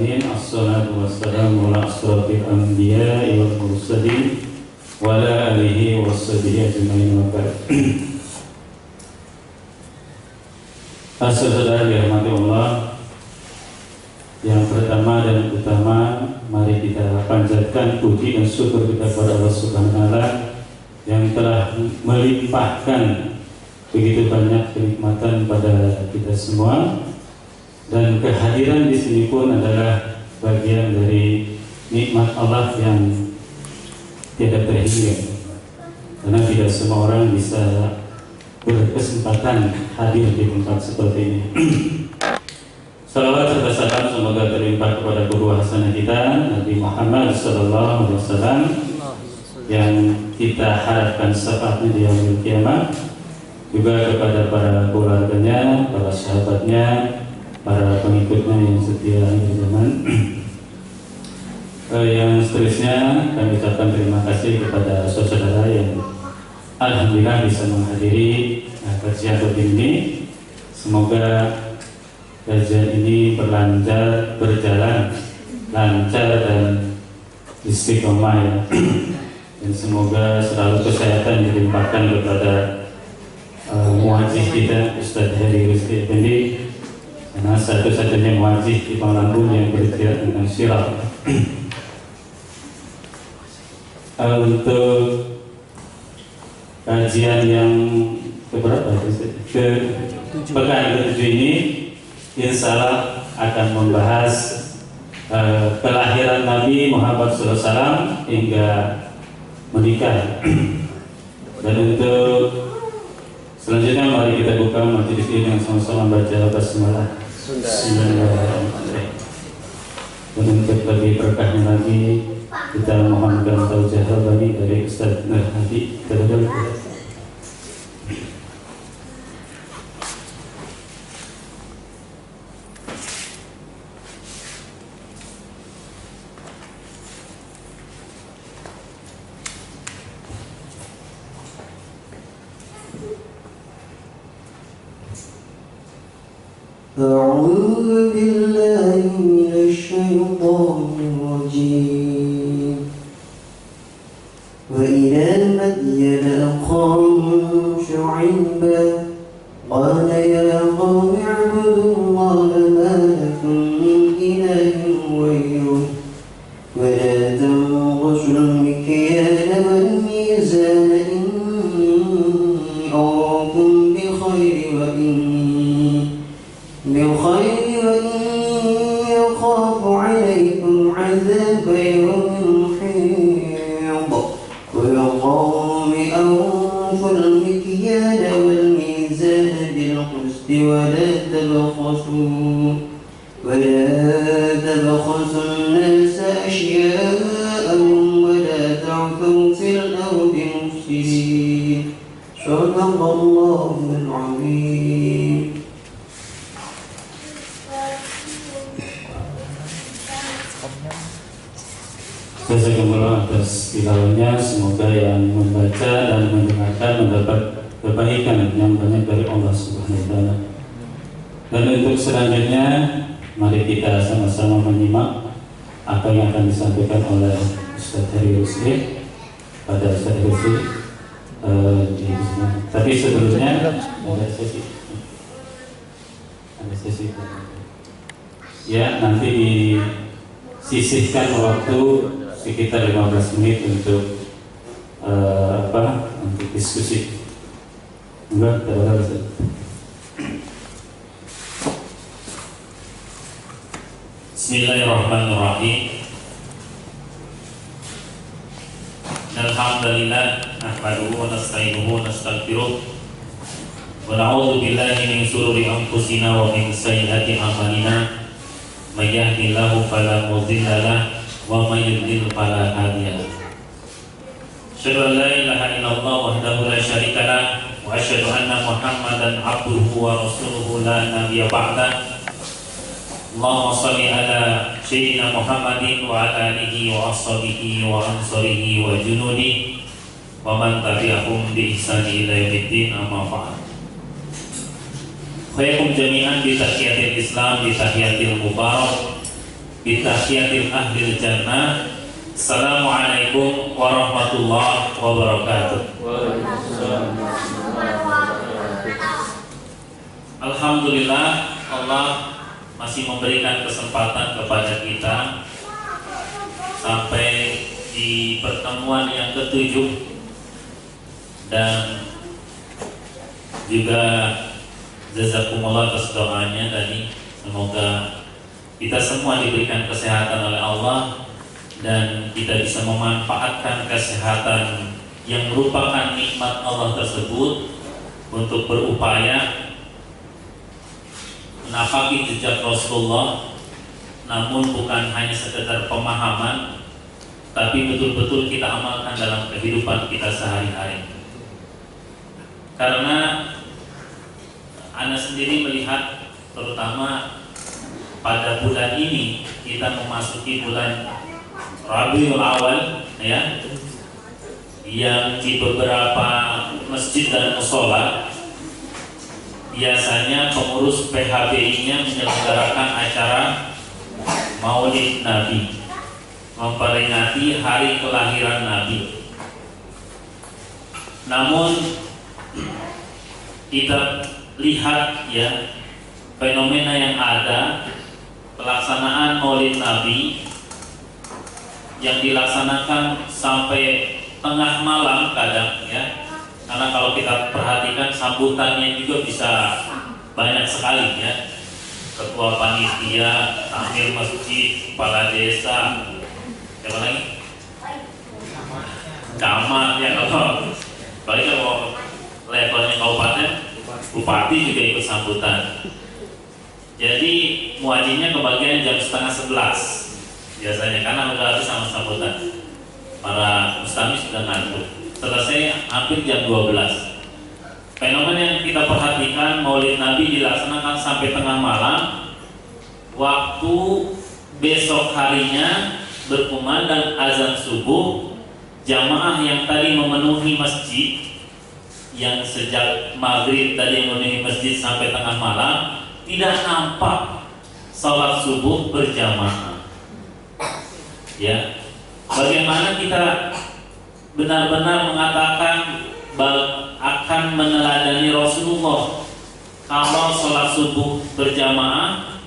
alamin. Assalatu wassalamu ala asrafil anbiya'i wal mursalin wa ala alihi washabihi ajma'in wa ba'd. Saudara dirahmati Allah, yang pertama dan utama, mari kita panjatkan puji dan syukur kita kepada Allah Subhanahu wa taala yang telah melimpahkan begitu banyak kenikmatan pada kita semua, dan kehadiran di sini pun adalah bagian dari nikmat Allah yang tidak terhingga, karena tidak semua orang bisa berkesempatan hadir di tempat seperti ini. Salawat serta salam semoga terlimpah kepada guru hasanah kita Nabi Muhammad SAW yang kita harapkan syafaatnya di yaumil kiamat, juga kepada para keluarganya, para sahabatnya, para pengikutnya yang setia di zaman. Yang seterusnya kami ucapkan terima kasih kepada saudara yang alhamdulillah bisa menghadiri kajian rutin ini. Semoga kajian ini berjalan lancar dan istiqomah ya. Dan semoga selalu kesehatan dilimpahkan kepada muadzin kita Ustaz Heri Rizki Effendi, karena satu-satunya muadzin di Lampung yang berkaitan dengan syiar. Untuk kajian yang keberapa? Pekan ke-7 ini insya Allah akan membahas kelahiran Nabi Muhammad SAW hingga menikah. Dan untuk selanjutnya mari kita buka majelis ini dengan sama-sama baca basmalah. Bismillahirrahmanirrahim. Dan untuk lebih berkahnya lagi kita mohonkan taujah bani dari Ustaz Nur Hadi. أعوذ بالله من الشيطان الرجيم. وإلى مدين أخاهم شعيبا قال يا قوم اعبدوا الله ما لكم من إله غيره ولا تنقصوا المكيال والميزان إني أراكم بخير وإني يخاف عليكم عذاب يوم محيط. ويا قوم أوفوا المكيال والميزان بالقسط ولا تبخسوا الناس أشياءهم ولا تعثوا في الأرض مفسدين. صدق الله العظيم. Jazakumullah atas tilawahnya. Semoga yang membaca dan mendengarkan mendapat kebaikan yang banyak dari Allah Subhanahu wa taala. Dan untuk selanjutnya mari kita sama-sama menyimak apa yang akan disampaikan oleh Ustaz Heri Rizki pada Ustaz Rizki di sini. Tapi sebelumnya ada sesi ya, nanti disisihkan waktu sekitar 15 menit untuk untuk diskusi. Enggak, terlalu. Bismillahirrahmanirrahim. Alhamdulillah nahmaduhu wa nasta'inuhu wa nastaghfiruh wa na'udzu billahi min shururi anfusina wa min sayyiati a'malina. May yahdihillahu fala mudilla lahu wa may yudlil fala hadiya lahu. Asyhadu an la ilaha illallah wahdahu la syarika lahu wa asyhadu anna Muhammadan abduhu wa rasuluhu la nabiyya ba'da. Allahumma shalli ala sayyidina Muhammadin wa ala alihi wa ashabihi wa ansarihi wa junudi wa man tabi'ahum bi ihsani ila yaumiddin, amma ba'd. Khairukum jami'an bi tahiyatil Islam bi tahiyatil mubarak. bitahiyatil ahlil jannah. Assalamualaikum warahmatullahi wabarakatuh. Alhamdulillah, Allah masih memberikan kesempatan kepada kita sampai di pertemuan yang ke-7, dan juga jazakumullah atas doanya tadi. Semoga kita semua diberikan kesehatan oleh Allah dan kita bisa memanfaatkan kesehatan yang merupakan nikmat Allah tersebut untuk berupaya menapaki jejak Rasulullah, namun bukan hanya sekedar pemahaman, tapi betul-betul kita amalkan dalam kehidupan kita sehari-hari. Karena Anda sendiri melihat, terutama pada bulan ini kita memasuki bulan Rabiul Awal, ya, yang di beberapa masjid dan mushola biasanya pengurus PHBI-nya menyelenggarakan acara Maulid Nabi, memperingati hari kelahiran Nabi. Namun kita lihat, ya, fenomena yang ada, pelaksanaan Maulid Nabi yang dilaksanakan sampai tengah malam kadang, ya. Karena kalau kita perhatikan sambutannya juga bisa banyak sekali, ya. Ketua panitia, takmir masjid, kepala desa, siapa lagi? Camat, ya. Kalau levelnya kabupaten, bupati juga ikut sambutan. Jadi muajinya kebagian jam 10:30 biasanya, karena udah habis sama sambutan. Para mustami sudah ngantuk. Selesai hampir jam 12. Fenomena yang kita perhatikan, Maulid Nabi dilaksanakan sampai tengah malam. Waktu besok harinya berkumandang azan subuh, jamaah yang tadi memenuhi masjid, yang sejak maghrib tadi memenuhi masjid sampai tengah malam, tidak nampak sholat subuh berjamaah. Ya, bagaimana kita benar-benar mengatakan akan meneladani Rasulullah kalau sholat subuh berjamaah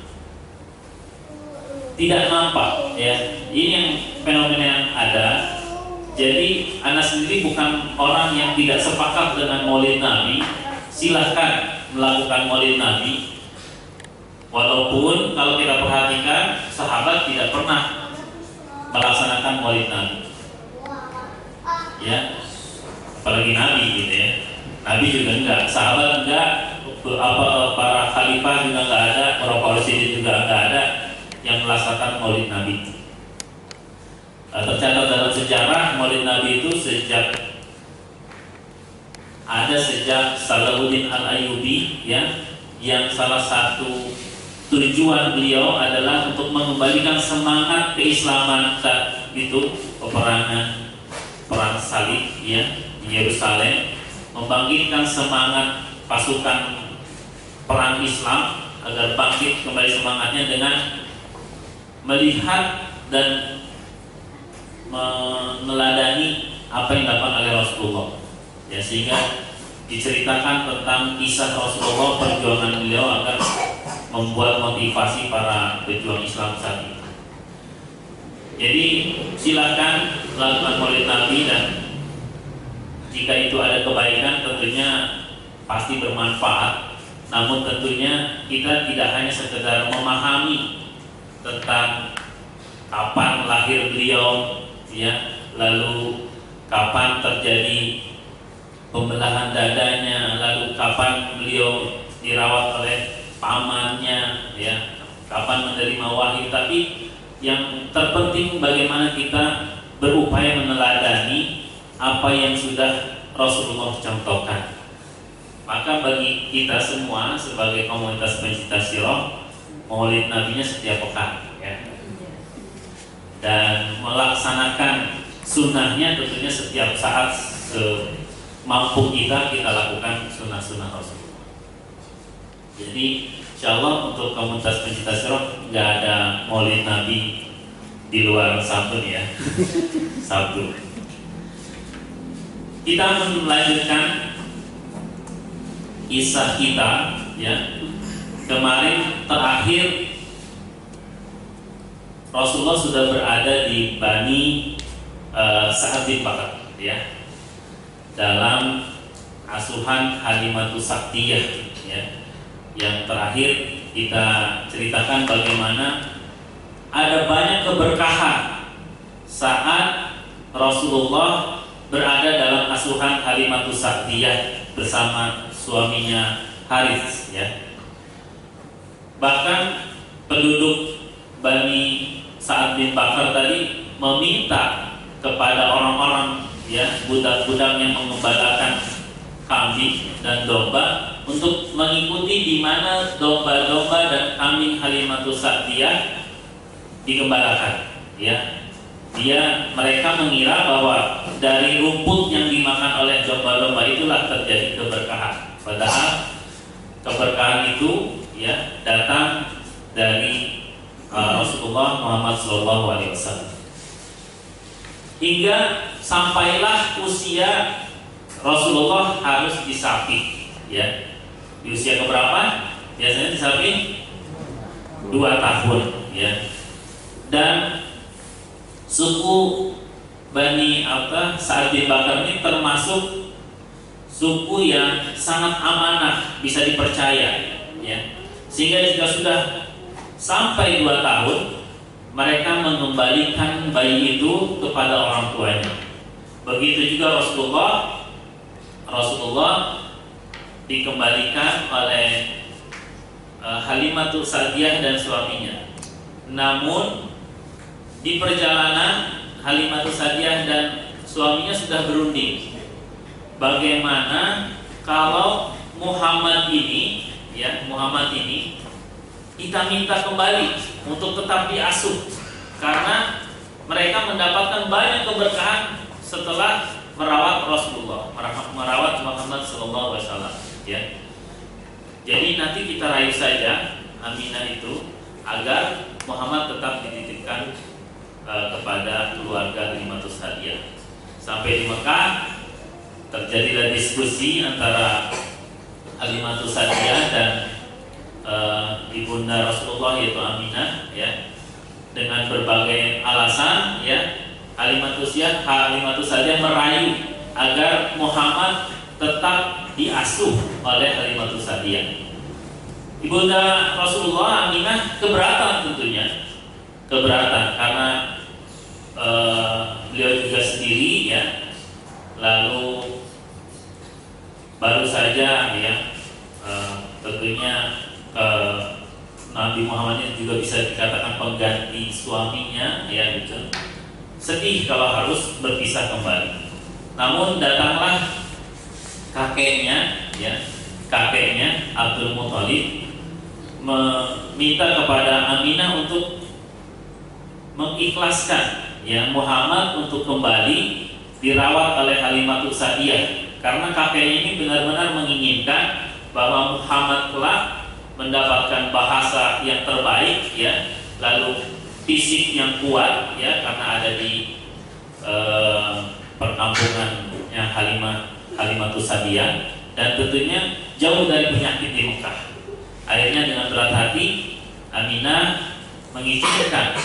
tidak nampak, ya. Ini yang fenomena yang ada. Jadi Anda sendiri bukan orang yang tidak sepakat dengan Maulid Nabi. Silahkan melakukan Maulid Nabi. Walaupun kalau kita perhatikan, sahabat tidak pernah melaksanakan Maulid Nabi, ya, apalagi Nabi, gitu ya. Nabi juga enggak, sahabat enggak, para khalifah juga enggak ada, para presiden juga enggak ada yang melaksanakan Maulid Nabi. Tercatat dalam sejarah, Maulid Nabi itu sejak Salahuddin Al-Ayyubi, ya, yang salah satu tujuan beliau adalah untuk mengembalikan semangat keislaman saat itu, peperangan perang salib, ya, di Yerusalem, membangkitkan semangat pasukan perang Islam agar bangkit kembali semangatnya dengan melihat dan meneladani apa yang dilakukan oleh Rasulullah, ya, sehingga diceritakan tentang kisah Rasulullah, perjuangan beliau agar membuat motivasi para pejuang Islam saat itu. Jadi silakan lakukan Maulid Nabi, dan jika itu ada kebaikan tentunya pasti bermanfaat. Namun tentunya kita tidak hanya sekedar memahami tentang kapan lahir beliau, ya, lalu kapan terjadi pembelahan dadanya, lalu kapan beliau dirawat oleh pamannya, ya, kapan menerima wahyu. Tapi yang terpenting bagaimana kita berupaya meneladani apa yang sudah Rasulullah contohkan. Maka bagi kita semua sebagai komunitas pencinta sirah, Maulid Nabinya setiap pekan, ya, dan melaksanakan sunnahnya tentunya setiap saat semampu kita lakukan sunnah-sunnah Rasulullah. Jadi Insya Allah untuk komunitas pencinta sirah nggak ada maulid Nabi di luar Sabtu nih ya. Sabtu. Kita melanjutkan kisah kita ya. Kemarin terakhir Rasulullah sudah berada di Bani Sa'ad bin Bakar ya, dalam asuhan Halimatus Sa'diyah ya. Yang terakhir kita ceritakan bagaimana ada banyak keberkahan saat Rasulullah berada dalam asuhan Halimatus Sa'diyah bersama suaminya Haris ya. Bahkan penduduk Bani Sa'ad bin Bakar tadi meminta kepada orang-orang ya, budak-budak yang mengembalakan kambing dan domba untuk mengikuti di mana domba-domba dan kambing Halimatus Sa'diyah digembalakan ya. Mereka mengira bahwa dari rumput yang dimakan oleh domba-domba itulah terjadi keberkahan. Padahal keberkahan itu ya datang dari Rasulullah Muhammad SAW. Hingga sampailah usia Rasulullah harus disapih ya. Di usia keberapa? Biasanya disapih 2 tahun ya. Dan suku Bani Sa'ad bin Bakar ini termasuk suku yang sangat amanah, bisa dipercaya ya. Sehingga jika sudah sampai 2 tahun mereka mengembalikan bayi itu kepada orang tuanya. Begitu juga Rasulullah dikembalikan oleh Halimatus Sa'diyah dan suaminya. Namun di perjalanan Halimatus Sa'diyah dan suaminya sudah berunding, bagaimana kalau Muhammad ini kita minta kembali untuk tetap diasuh, karena mereka mendapatkan banyak keberkahan setelah merawat Rasulullah, merawat Muhammad SAW ya. Jadi nanti kita raih saja Aminah itu agar Muhammad tetap dititipkan kepada keluarga Halimatus Sa'diyah. Sampai di Mekah terjadilah diskusi antara Halimatus Sa'diyah dan ibunda Rasulullah yaitu Aminah ya, dengan berbagai alasan ya. Halimatus Sa'diyah merayu agar Muhammad tetap diasuh oleh Halimatus Sa'diyah. Ibunda Rasulullah Aminah keberatan, tentunya keberatan karena beliau juga sendiri ya. Lalu baru saja ya tentunya Nabi Muhammad ini juga bisa dikatakan pengganti suaminya ya gitu. Sedih kalau harus berpisah kembali. Namun datanglah kakeknya Abdul Muthalib meminta kepada Aminah untuk mengikhlaskan ya Muhammad untuk kembali dirawat oleh Halimatus Sa'diyah, karena kakeknya ini benar-benar menginginkan bahwa Muhammad kelak mendapatkan bahasa yang terbaik ya, lalu fisik yang kuat ya, karena ada di perkampungannya Halimatus Sa'diyah, dan tentunya jauh dari penyakit di Mekah. Akhirnya dengan berat hati Aminah mengizinkan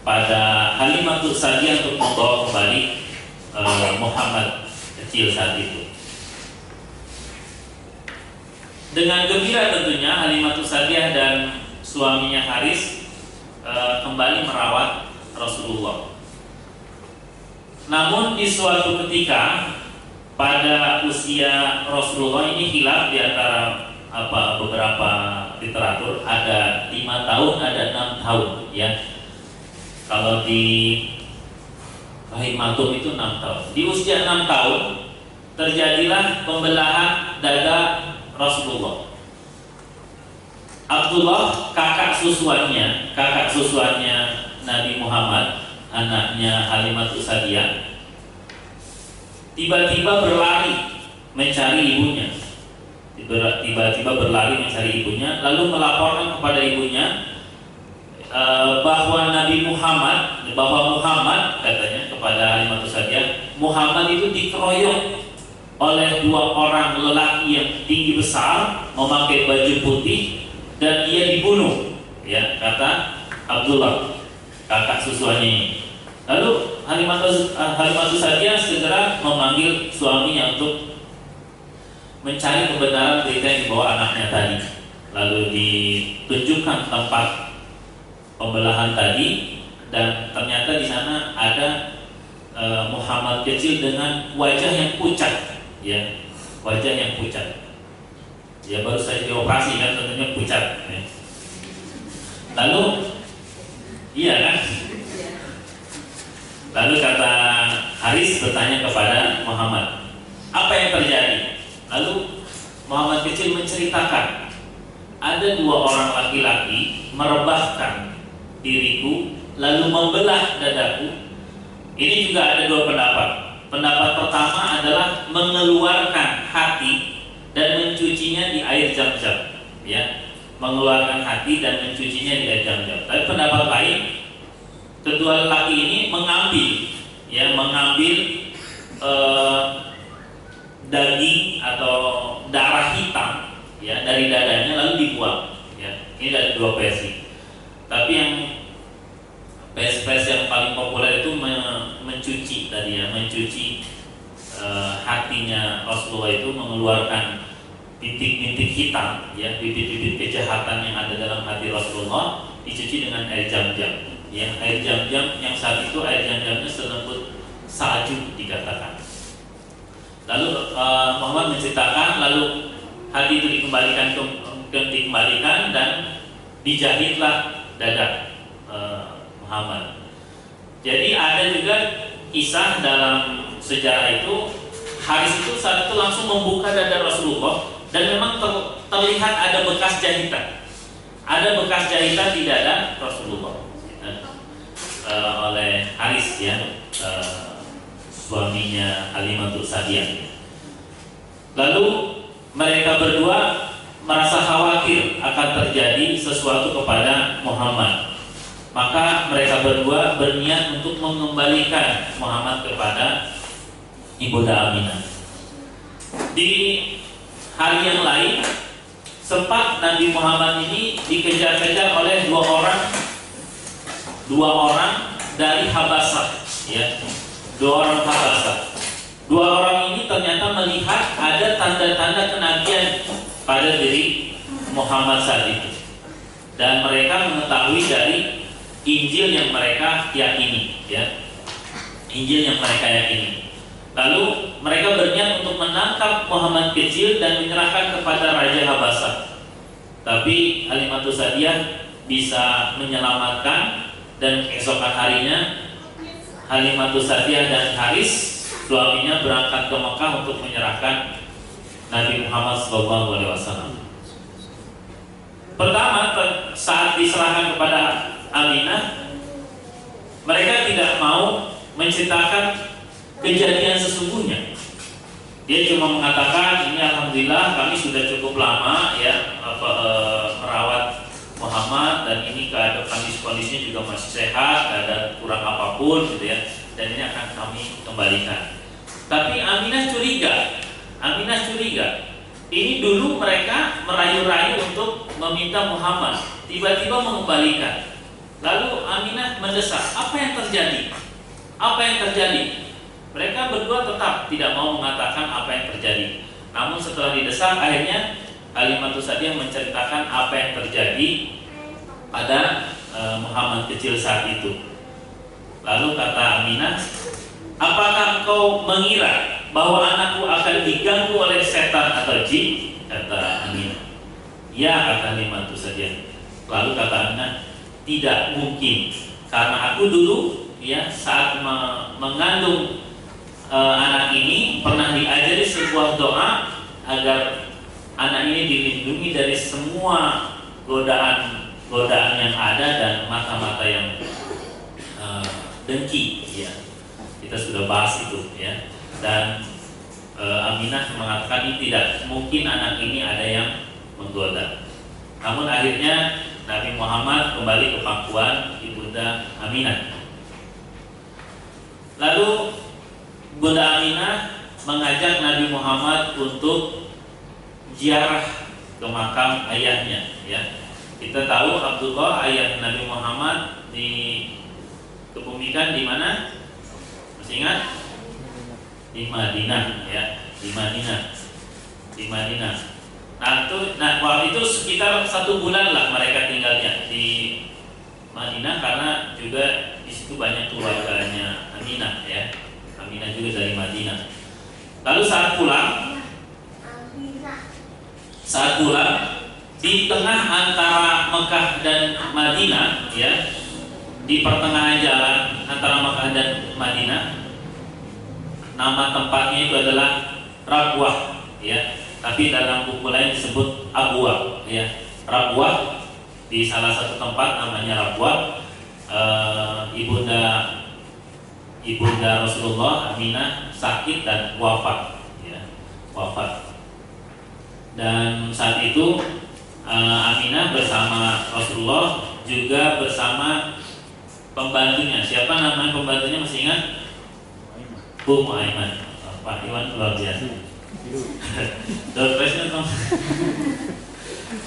pada Halimatus Sa'diyah untuk membawa kembali Muhammad kecil saat itu. Dengan gembira tentunya Halimatus Sa'diyah dan suaminya Haris kembali merawat Rasulullah. Namun di suatu ketika pada usia Rasulullah ini hilaf di antara beberapa literatur, ada 5 tahun, ada 6 tahun ya. Kalau di Rahim Maktum itu 6 tahun. Di usia 6 tahun terjadilah pembelahan dada Rasulullah. Abdullah, kakak susuannya Nabi Muhammad, anaknya Halimatus Sa'diyah, tiba-tiba berlari mencari ibunya. tiba-tiba berlari mencari ibunya, lalu melaporkan kepada ibunya bahwa Muhammad katanya kepada Halimatus Sa'diyah, Muhammad itu dikeroyok oleh dua orang lelaki yang tinggi besar memakai baju putih dan ia dibunuh, ya, kata Abdullah, kakak susuannya ini. Lalu Halimatus Sa'diyah segera memanggil suaminya untuk mencari kebenaran berita yang dibawa anaknya tadi. Lalu ditunjukkan tempat pembelahan tadi, dan ternyata di sana ada Muhammad kecil dengan wajah yang pucat, ya, wajah yang pucat. Ya, baru saja dioperasi kan, tentunya pucat. Ya. Lalu, iya kan? Lalu kata Haris bertanya kepada Muhammad, apa yang terjadi? Lalu Muhammad kecil menceritakan, ada dua orang laki-laki merebahkan diriku lalu membelah dadaku. Ini juga ada dua pendapat. Pendapat pertama adalah mengeluarkan hati dan mencucinya di air Zam-Zam, ya, mengeluarkan hati dan mencucinya di air Zam-Zam. Tapi pendapat lain, kedua lelaki ini mengambil daging atau darah hitam, ya, dari dadanya lalu dibuang. Ya, ini ada dua versi. Tapi yang versi yang paling populer itu mencuci tadi, ya, mencuci hatinya Rasulullah itu, mengeluarkan bintik-bintik hitam, ya, bibit-bibit kejahatan yang ada dalam hati Rasulullah, dicuci dengan air Zam-Zam, ya, air Zam-Zam yang saat itu air Zam-Zamnya selembut salju dikatakan. Lalu Muhammad menceritakan, lalu hati itu dikembalikan dan dijahitlah dada Muhammad. Jadi ada juga kisah dalam sejarah itu, Haris itu saat itu langsung membuka dada Rasulullah dan memang terlihat ada bekas jahitan. Ada bekas jahitan di dada Rasulullah oleh Haris, ya, suaminya Halimatus Sa'diyah. Lalu mereka berdua merasa khawatir akan terjadi sesuatu kepada Muhammad. Maka mereka berdua berniat untuk mengembalikan Muhammad kepada Ibunda Aminah. Di hari yang lain, sempat Nabi Muhammad ini dikejar-kejar oleh dua orang dari Habasah, ya, dua orang Habasah. Dua orang ini ternyata melihat ada tanda-tanda kenabian pada diri Muhammad saat itu, dan mereka mengetahui dari Injil yang mereka yakini, ya, Injil yang mereka yakini. Lalu mereka berniat untuk menangkap Muhammad kecil dan menyerahkan kepada Raja Habasah. Tapi Halimatus Sa'diyah bisa menyelamatkan, dan keesokan harinya Halimatus Sa'diyah dan Haris suaminya berangkat ke Mekah untuk menyerahkan Nabi Muhammad SAW. Pertama, saat diserahkan kepada Aminah, mereka tidak mau menceritakan kejadian sesungguhnya. Dia cuma mengatakan, ini alhamdulillah kami sudah cukup lama, ya, merawat Muhammad, dan ini kondisinya juga masih sehat, tidak ada kurang apapun, gitu, ya, dan ini akan kami kembalikan. Tapi Aminah curiga. Ini dulu mereka merayu-rayu untuk meminta Muhammad, tiba-tiba mengembalikan. Lalu Aminah mendesak, apa yang terjadi? Mereka berdua tetap tidak mau mengatakan apa yang terjadi. Namun setelah didesak, akhirnya Halimatus Sa'diyah menceritakan apa yang terjadi pada Muhammad kecil saat itu. Lalu kata Aminah, apakah engkau mengira bahwa anakku akan diganggu oleh setan atau jin? Kata Aminah. Ya, kata Halimatus Sa'diyah. Lalu kata Aminah, tidak mungkin, karena aku dulu, ya, saat mengandung anak ini pernah diajari sebuah doa agar anak ini dilindungi dari semua godaan yang ada dan mata-mata yang dengki, ya. Kita sudah bahas itu, ya. Dan Aminah mengatakan ini tidak mungkin anak ini ada yang menggoda. Namun akhirnya Nabi Muhammad kembali ke pangkuan Ibunda Aminah. Lalu Bunda Aminah mengajak Nabi Muhammad untuk ziarah ke makam ayahnya. Ya, kita tahu Abdullah ayah Nabi Muhammad dikebumikan di mana? Masih ingat? Di Madinah, ya, di Madinah. Waktu itu sekitar 1 bulan lah mereka tinggalnya di Madinah karena juga di situ banyak keluarganya Aminah, ya. Aminah juga dari Madinah. Lalu saat pulang di tengah antara Mekah dan Madinah, ya, di pertengahan jalan antara Mekah dan Madinah, nama tempatnya itu adalah Rabwah, ya. Tapi dalam buku lain disebut Abwa, ya. Rabwah di salah satu tempat namanya Rabwah. Ibunda Rasulullah Aminah sakit dan wafat, ya. Wafat. Dan saat itu Aminah bersama Rasulullah juga bersama pembantunya. Siapa namanya pembantunya, masih ingat? Ummu Aiman. Pak Iwan luar biasa. Doorpresnya dong.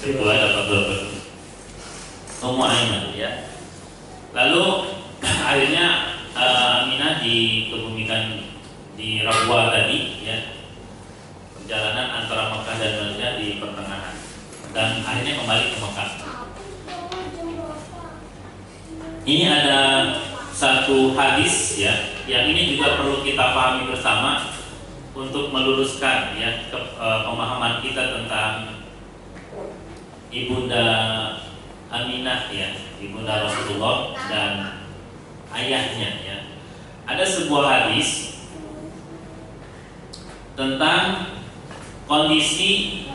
Itu ada Pak Doorpres. Ummu Aiman, ya. Lalu akhirnya Aminah dikebumikan di Rabwa tadi, ya. Perjalanan antara Mekah dan Madinah di pertengahan, dan akhirnya kembali ke Mekah. Ini ada satu hadis, ya, yang ini juga perlu kita pahami bersama untuk meluruskan, ya, pemahaman kita tentang Ibunda Aminah, ya, Ibunda Rasulullah dan ayahnya, ya. Ada sebuah hadis tentang kondisi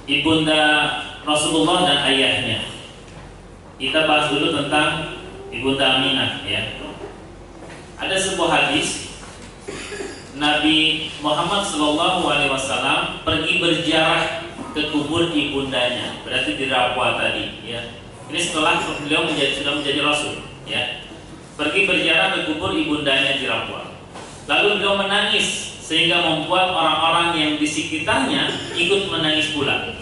Ibunda Rasulullah dan ayahnya. Kita bahas dulu tentang Ibunda Aminah, ya. Ada sebuah hadis Nabi Muhammad SAW pergi berziarah ke kubur ibundanya, berarti di Rabwah tadi, ya. Ini setelah beliau sudah menjadi Rasul, ya. Pergi berziarah ke kubur ibundanya di Rabwah. Lalu beliau menangis sehingga membuat orang-orang yang di sekitarnya ikut menangis pula.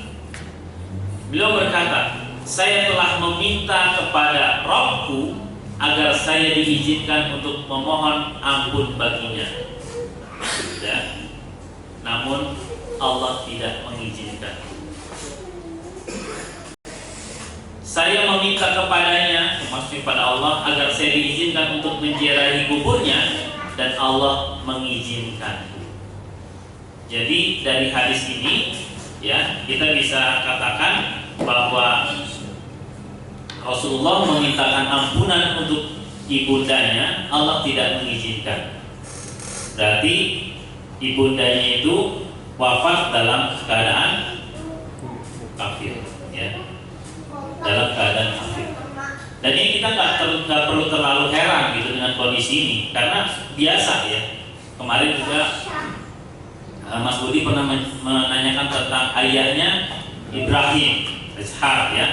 Beliau berkata, saya telah meminta kepada Rabbku agar saya diizinkan untuk memohon ampun baginya, ya. Namun Allah tidak mengizinkan. Saya meminta kepadanya, maksudnya kepada Allah, agar saya diizinkan untuk menziarahi kuburnya, dan Allah mengizinkan. Jadi dari hadis ini, ya, kita bisa katakan bahwa Rasulullah memintakan ampunan untuk ibundanya, Allah tidak mengizinkan. Berarti ibundanya itu wafat dalam keadaan kafir, ya, dalam keadaan kafir. Dan ini kita nggak perlu terlalu heran gitu dengan kondisi ini, karena biasa, ya. Kemarin juga Mas Budi pernah menanyakan tentang ayahnya Ibrahim, Ishak, ya.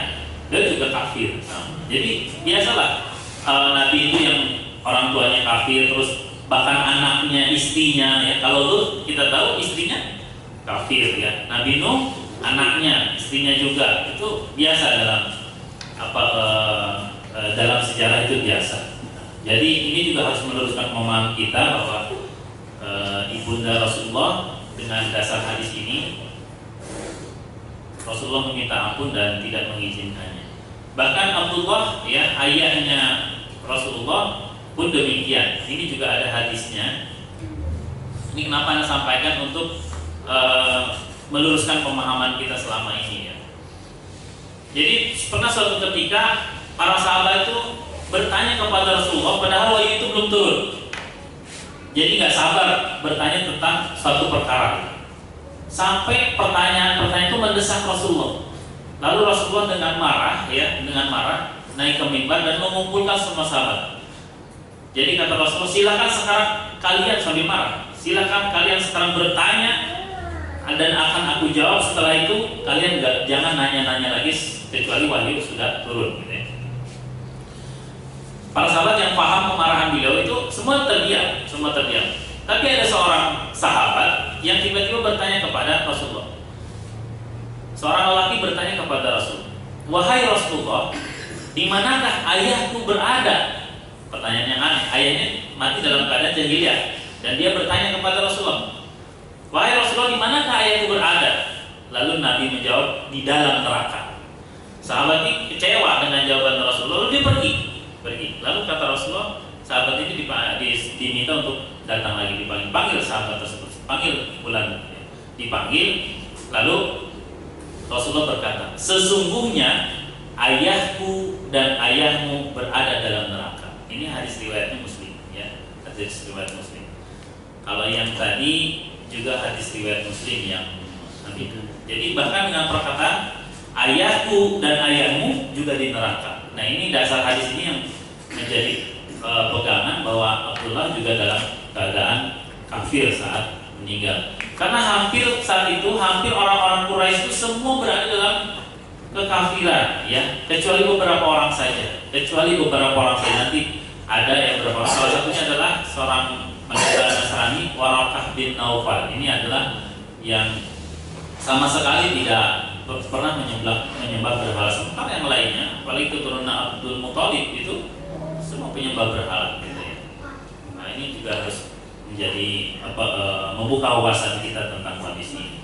Dia juga kafir. Jadi biasalah Nabi itu yang orang tuanya kafir, terus bahkan anaknya, istrinya, ya. Kalau Lut kita tahu istrinya kafir, ya. Nabi Nuh anaknya, istrinya juga, itu biasa dalam sejarah, itu biasa. Jadi ini juga harus meluruskan pemahaman kita bahwa ibunda Rasulullah dengan dasar hadis ini, Rasulullah meminta ampun dan tidak mengizinkannya. Bahkan Abdullah, ya, ayahnya Rasulullah pun demikian. Ini juga ada hadisnya. Ini kenapa Anda sampaikan untuk meluruskan pemahaman kita selama ini, ya. Jadi pernah suatu ketika para sahabat itu bertanya kepada Rasulullah, padahal wahyu itu belum turun. Jadi nggak sabar bertanya tentang suatu perkara. Sampai pertanyaan itu mendesak Rasulullah. Lalu Rasulullah dengan marah naik ke mimbar dan mengumpulkan semua sahabat. Jadi kata Rasulullah, silakan sekarang kalian sambil marah, Silakan kalian sekarang bertanya dan akan aku jawab. Setelah itu kalian jangan nanya-nanya lagi kecuali wahyu sudah turun. Gitu ya. Para sahabat yang paham kemarahan beliau itu semua terdiam. Tapi ada seorang sahabat yang tiba-tiba bertanya kepada Rasulullah. Seorang lelaki bertanya kepada Rasul, "Wahai Rasulullah, di manakah ayahku berada?" Pertanyaan yang aneh. Ayahnya mati dalam keadaan jahiliyah dan dia bertanya kepada Rasulullah, "Wahai Rasulullah, di manakah ayahku berada?" Lalu Nabi menjawab, "Di dalam neraka." Sahabat ini kecewa dengan jawaban Rasulullah, lalu dia pergi. Lalu kata Rasulullah, sahabat ini diminta untuk datang lagi, panggil sahabat tersebut, panggil bulan, dipanggil. Lalu Rasulullah berkata, "Sesungguhnya ayahku dan ayahmu berada dalam neraka." Ini hadis riwayatnya Muslim, ya, hadis riwayat Muslim. Kalau yang tadi juga hadis riwayat Muslim yang nanti. Jadi bahkan dengan perkataan ayahku dan ayahmu juga di neraka. Nah, ini dasar hadis ini yang menjadi pegangan bahwa Abdullah juga dalam keadaan kafir saat meninggal. Karena saat itu hampir orang-orang Quraisy itu semua berada dalam kekafiran, ya, kecuali beberapa orang saja. Nanti ada yang beberapa orang. Salah satunya adalah seorang pendeta Nasrani, Waraqah bin Naufal. Ini adalah yang sama sekali tidak pernah menyembah berhala. Sementara yang lainnya, apalagi keturunan Abdul Muthalib itu semua penyembah berhala, gitu ya. Nah, ini juga harus menjadi membuka wawasan kita tentang hadis ini.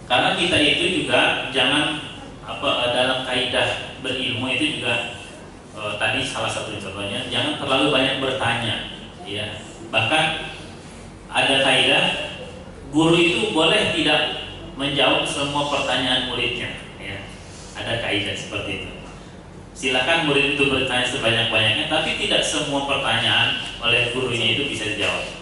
Karena kita itu juga jangan dalam kaidah berilmu itu juga tadi salah satu contohnya, jangan terlalu banyak bertanya, ya. Bahkan ada kaidah guru itu boleh tidak menjawab semua pertanyaan muridnya, ya. Ada kaidah seperti itu. Silakan murid itu bertanya sebanyak-banyaknya, tapi tidak semua pertanyaan oleh gurunya itu bisa dijawab.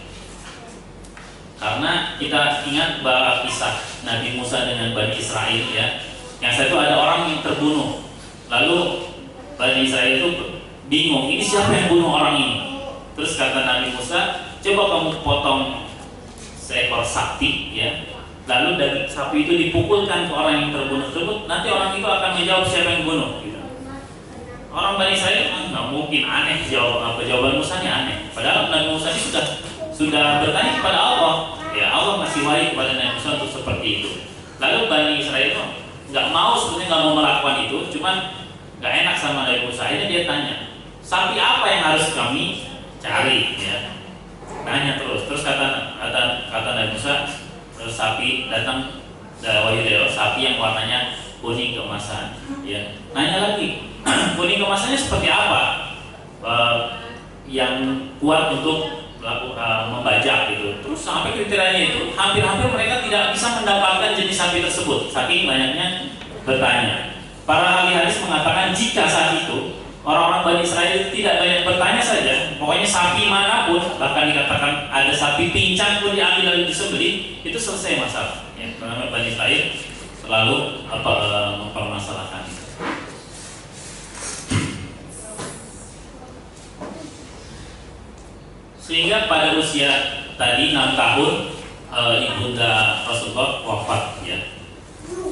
Karena kita ingat bahwa kisah Nabi Musa dengan Bani Israel, ya. Yang satu ada orang yang terbunuh, lalu Bani Israel itu bingung, ini siapa yang bunuh orang ini? Terus kata Nabi Musa, coba kamu potong seekor sapi, ya. Lalu dari sapi itu dipukulkan ke orang yang terbunuh tersebut, nanti orang itu akan menjawab siapa yang bunuh. Gitu. Orang Bani Israel nggak mungkin, aneh jawaban Musa ini aneh. Padahal Nabi Musa ini sudah bertanya kepada Allah, ya Allah masih wahyu kepada Nabi Musa untuk seperti itu. Lalu Bani Israel nggak mau, sebetulnya nggak mau melakukan itu, cuman nggak enak sama Nabi Musa. Akhirnya dia tanya, sapi apa yang harus kami cari? Ya, nanya terus kata Nabi Musa, terus sapi datang wahyu dari Allah, sapi yang warnanya kuning keemasan. Ya, nanya lagi, kuning keemasannya seperti apa? Yang kuat untuk membajak gitu. Terus sampai kriterianya itu hampir-hampir mereka tidak bisa mendapatkan jenis sapi tersebut, saking banyaknya bertanya. Para ahli hadis mengatakan jika saat itu orang-orang Bani Israel tidak banyak bertanya saja, pokoknya sapi manapun, bahkan dikatakan ada sapi pincang pun diambil lalu disembelih, itu selesai masalah. Ya, karena Bani Israel selalu mempermasalahkan itu. Sehingga pada usia tadi 6 tahun ibunda Rasulullah wafat, ya.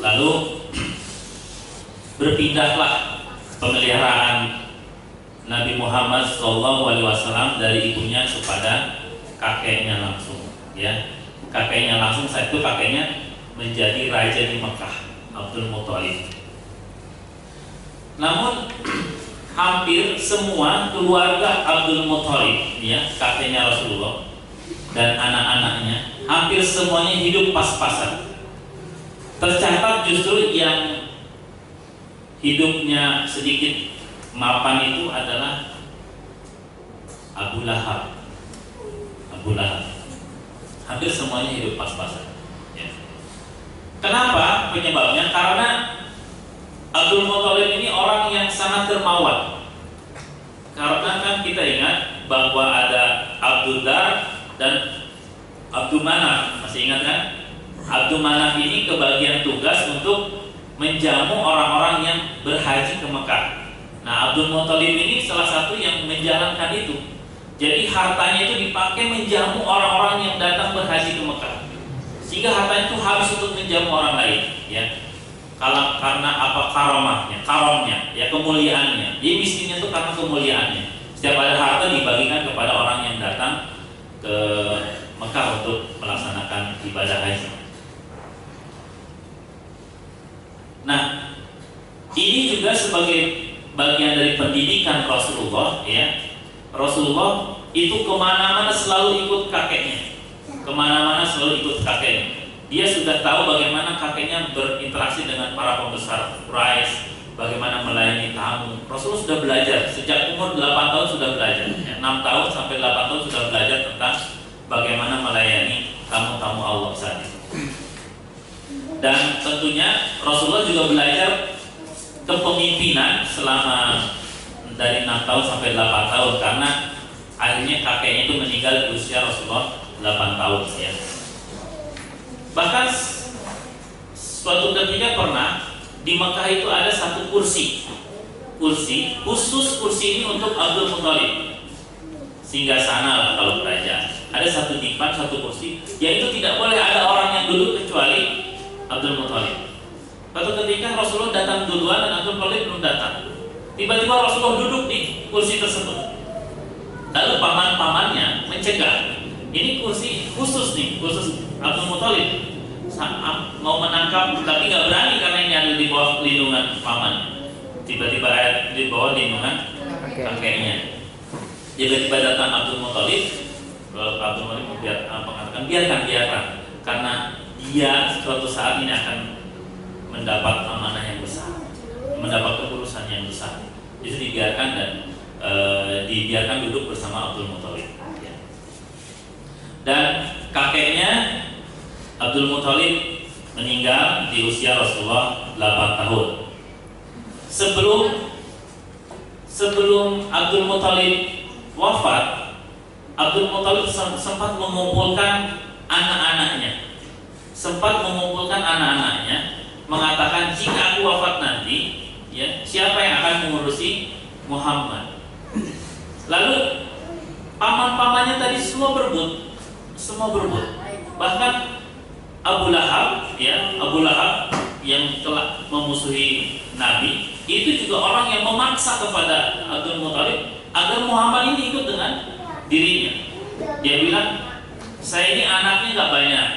Lalu berpindahlah pemeliharaan Nabi Muhammad SAW dari ibunya kepada kakeknya langsung, ya. Kakeknya langsung, saat itu kakeknya menjadi raja di Mekah, Abdul Muthalib. Namun hampir semua keluarga Abdul Muthalib, ya, kakeknya Rasulullah dan anak-anaknya, hampir semuanya hidup pas-pasan. Tercatat justru yang hidupnya sedikit mapan itu adalah Abu Lahab. Hampir semuanya hidup pas-pasan, ya. Kenapa penyebabnya? Karena Abdul Muthalib ini orang yang sangat dermawan. Karena kan kita ingat bahwa ada Abdul Dar dan Abdul Manaf, masih ingat kan? Abdul Manaf ini kebagian tugas untuk menjamu orang-orang yang berhaji ke Mekah. Nah, Abdul Muthalib ini salah satu yang menjalankan itu. Jadi hartanya itu dipakai menjamu orang-orang yang datang berhaji ke Mekah, sehingga hartanya itu habis untuk menjamu orang lain, ya. Kalau karena apa karomnya, ya kemuliaannya. Dia miskinnya itu karena kemuliaannya. Setiap ada harta dibagikan kepada orang yang datang ke Mekah untuk melaksanakan ibadah haji. Nah, ini juga sebagai bagian dari pendidikan Rasulullah, ya. Rasulullah itu kemana-mana selalu ikut kakeknya, Dia sudah tahu bagaimana kakeknya berinteraksi dengan para pembesar Quraisy, bagaimana melayani tamu. Rasulullah sudah belajar sejak umur 8 tahun sudah belajar, ya, 6 tahun sampai 8 tahun sudah belajar tentang bagaimana melayani tamu-tamu Allah saat itu. Dan tentunya Rasulullah juga belajar kepemimpinan selama dari 6 tahun sampai 8 tahun, karena akhirnya kakeknya itu meninggal di usia Rasulullah 8 tahun, ya. Bahkan suatu ketika pernah di Mekah itu ada satu kursi khusus, kursi ini untuk Abdul Muthalib, singgah sana lah kalau kerajaan. Ada satu dipan, satu kursi, yaitu tidak boleh ada orang yang duduk kecuali Abdul Muthalib. Suatu ketika Rasulullah datang duluan dan Abdul Muthalib belum datang. Tiba-tiba Rasulullah duduk di kursi tersebut. Lalu paman-pamannya mencegah. Ini kursi khusus Abdul Muthalib mau menangkap, tapi nggak berani karena ini ada di bawah lindungan paman. Tiba-tiba ada di bawah lindungan kakeknya. Tiba-tiba datang Abdul Muthalib. Abdul Muthalib mengatakan biarkan, karena dia suatu saat ini akan mendapat amanah yang besar, mendapat keputusan yang besar. Itu dibiarkan dan dibiarkan duduk bersama Abdul Muthalib, ya. Dan kakeknya Abdul Muthalib meninggal di usia Rasulullah 8 tahun. Sebelum Abdul Muthalib wafat, Abdul Muthalib sempat mengumpulkan anak-anaknya, mengatakan jika aku wafat nanti, ya, siapa yang akan mengurusi Muhammad? Lalu paman-pamannya tadi semua berebut. Bahkan Abu Lahab yang telah memusuhi Nabi, itu juga orang yang memaksa kepada Abdul Muthalib agar Muhammad ini ikut dengan dirinya. Dia bilang, saya ini anaknya nggak banyak,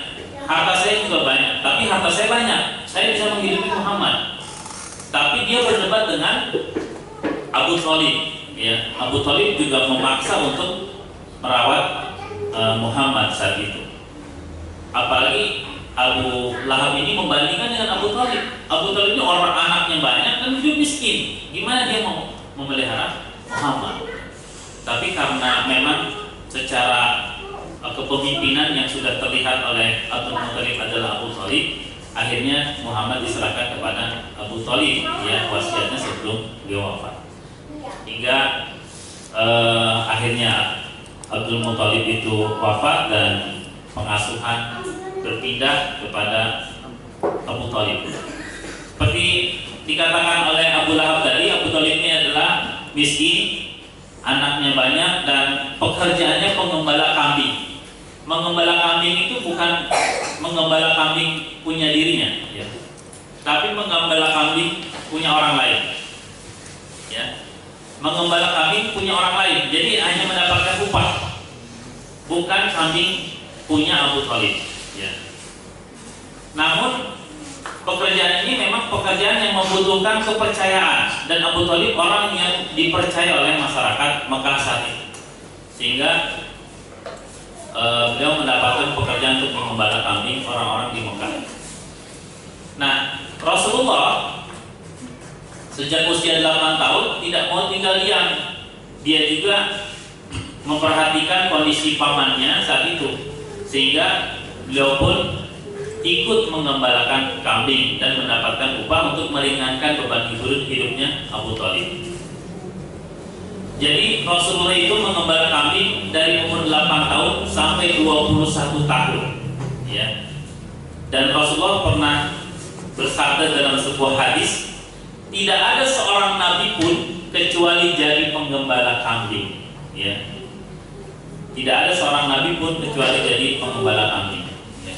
harta saya juga banyak, tapi harta saya banyak, saya bisa menghidupi Muhammad. Tapi dia berdebat dengan Abu Thalib, ya. Abu Thalib juga memaksa untuk merawat Muhammad saat itu. Apalagi Abu Lahab ini membandingkan dengan Abu Thalib. Abu Thalib ini orang anaknya banyak dan hidup miskin. Gimana dia mau memelihara Muhammad? Tapi karena memang secara kepemimpinan yang sudah terlihat oleh Abdul Muthalib adalah Abu Thalib, akhirnya Muhammad diserahkan kepada Abu Thalib, ya, wasiatnya sebelum beliau wafat. Hingga akhirnya Abdul Muthalib itu wafat dan pengasuhan berpindah kepada Abu Thalib. Seperti dikatakan oleh Abu Lahab tadi, Abu Thalib ini adalah miskin, anaknya banyak, dan pekerjaannya pengembala kambing. Mengembala kambing itu bukan mengembala kambing punya dirinya, ya, tapi mengembala kambing punya orang lain, ya. Mengembala kambing punya orang lain, jadi hanya mendapatkan upah, bukan kambing punya Abu Thalib, ya. Namun pekerjaan ini memang pekerjaan yang membutuhkan kepercayaan, dan Abu Thalib orang yang dipercaya oleh masyarakat Mekah saat itu, sehingga beliau mendapatkan pekerjaan untuk mengembala kambing orang-orang di Mekah. Nah, Rasulullah sejak usia 8 tahun tidak mau tinggal diam. Dia juga memperhatikan kondisi pamannya saat itu, sehingga beliau pun ikut mengembalakan kambing dan mendapatkan upah untuk meringankan beban hidupnya Abu Thalib. Jadi Rasulullah itu mengembala kambing dari umur 8 tahun sampai 21 tahun, ya. Dan Rasulullah pernah bersabda dalam sebuah hadis, tidak ada seorang nabi pun kecuali jadi penggembala kambing, ya. Tidak ada seorang nabi pun kecuali jadi penggembala kambing, ya.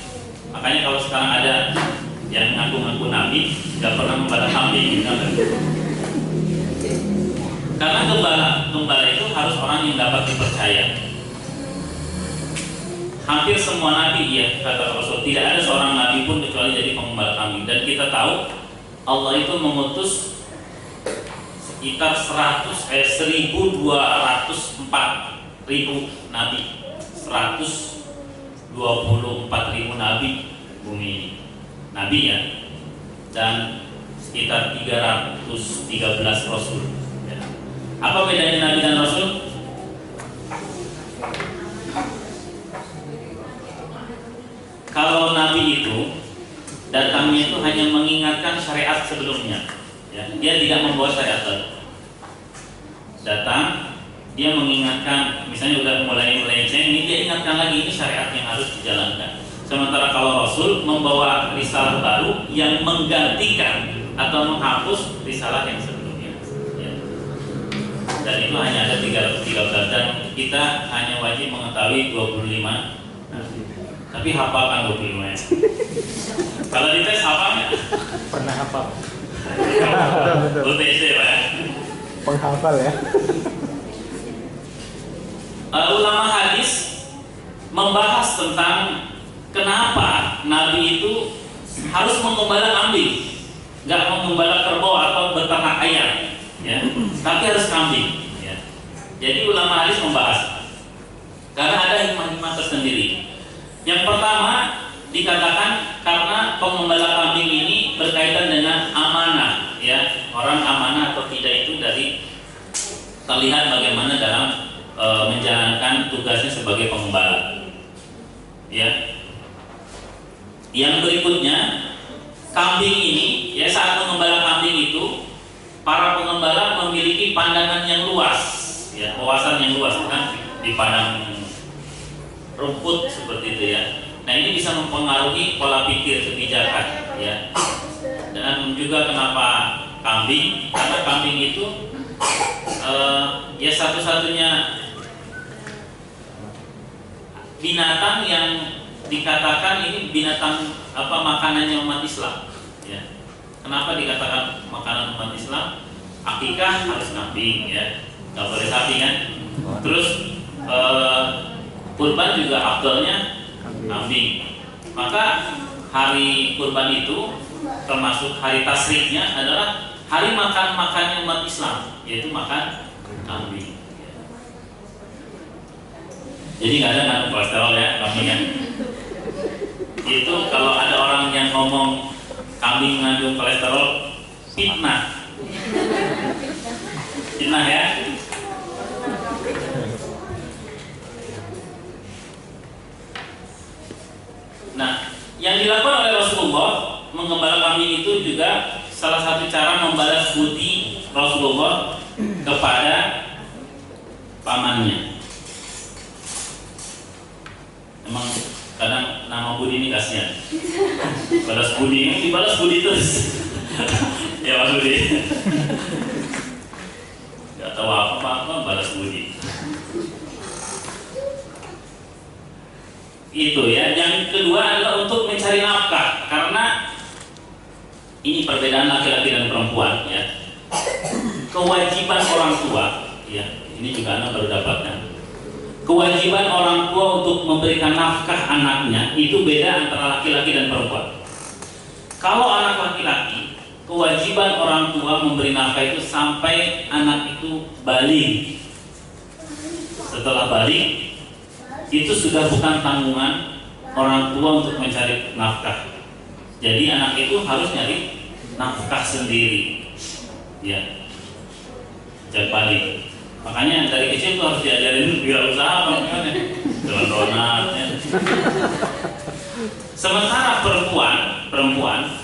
Makanya kalau sekarang ada yang ngaku-ngaku nabi tidak pernah menggembala kambing, gitu. Karena gembala itu harus orang yang dapat dipercaya. Hampir semua nabi, ya, kata Rasul, tidak ada seorang nabi pun kecuali jadi penggembala kambing. Dan kita tahu Allah itu mengutus sekitar 124.000 nabi, 124.000 nabi bumi ini, nabi, ya, dan sekitar 313 rasul, ya. Apa bedanya nabi dan rasul? Kalau nabi itu datangnya itu hanya mengingatkan syariat sebelumnya, ya. Dia tidak membawa syariat baru. Datang, dia mengingatkan, misalnya udah mulai melenceng, ini dia ingatkan lagi, ini syariat yang harus dijalankan. Sementara kalau Rasul membawa risalah baru yang menggantikan atau menghapus risalah yang sebelumnya, ya. Dan itu hanya ada 313, dan kita hanya wajib mengetahui 25. Tapi hafalkan 25 ya. Kalau dites hafal nggak? Pernah hafal. UTC Pak ya. Penghafal ya. Ulama hadis membahas tentang kenapa Nabi itu harus menggembala kambing, nggak menggembala kerbau atau beternak ayam, ya, tapi harus kambing, ya. Jadi ulama hadis membahas karena ada hikmah-hikmah tersendiri. Yang pertama dikatakan karena penggembala kambing ini berkaitan dengan amanah, ya, orang amanah atau tidak itu dari terlihat bagaimana dalam menjalankan tugasnya sebagai penggembala, ya. Yang berikutnya, kambing ini, ya, saat menggembala kambing itu para penggembala memiliki pandangan yang luas, ya, wawasan yang luas, kan di padang rumput seperti itu, ya. Nah, ini bisa mempengaruhi pola pikir, kebijakan, ya. Dan juga kenapa kambing? Karena kambing itu ya satu-satunya binatang yang dikatakan ini binatang makanannya umat Islam, ya. Kenapa dikatakan makanan umat Islam? Akikah harus kambing, ya, nggak boleh sapi, kan. Terus kurban juga afdalnya kambing. Maka hari kurban itu termasuk hari tasriknya adalah hari makan-makannya umat Islam, yaitu makan kambing. Jadi nggak ada mengandung kolesterol, ya, kambing, ya. Itu kalau ada orang yang ngomong kambing mengandung kolesterol, fitnah, fitnah, ya. Nah, yang dilakukan oleh Rasulullah menggembala kambing itu juga salah satu cara membalas budi Rasulullah kepada pamannya. Emang kadang nama budi ini kasihan. Balas budi, ini dibalas budi terus. Ya Mas Budi. Gak tahu apa-apa balas budi. Itu, ya. Yang kedua adalah untuk mencari nafkah, karena ini perbedaan laki-laki dan perempuan, ya. Kewajiban orang tua, ya, ini juga Anda baru dapatkan. Kewajiban orang tua untuk memberikan nafkah anaknya itu beda antara laki-laki dan perempuan. Kalau anak laki-laki, kewajiban orang tua memberi nafkah itu sampai anak itu balik. Setelah balik, itu sudah bukan tanggungan orang tua untuk mencari nafkah. Jadi anak itu harus nyari nafkah sendiri, ya, sejak balik. Makanya dari kecil tuh harus diajarin wirausaha, donat, ya. Sementara perempuan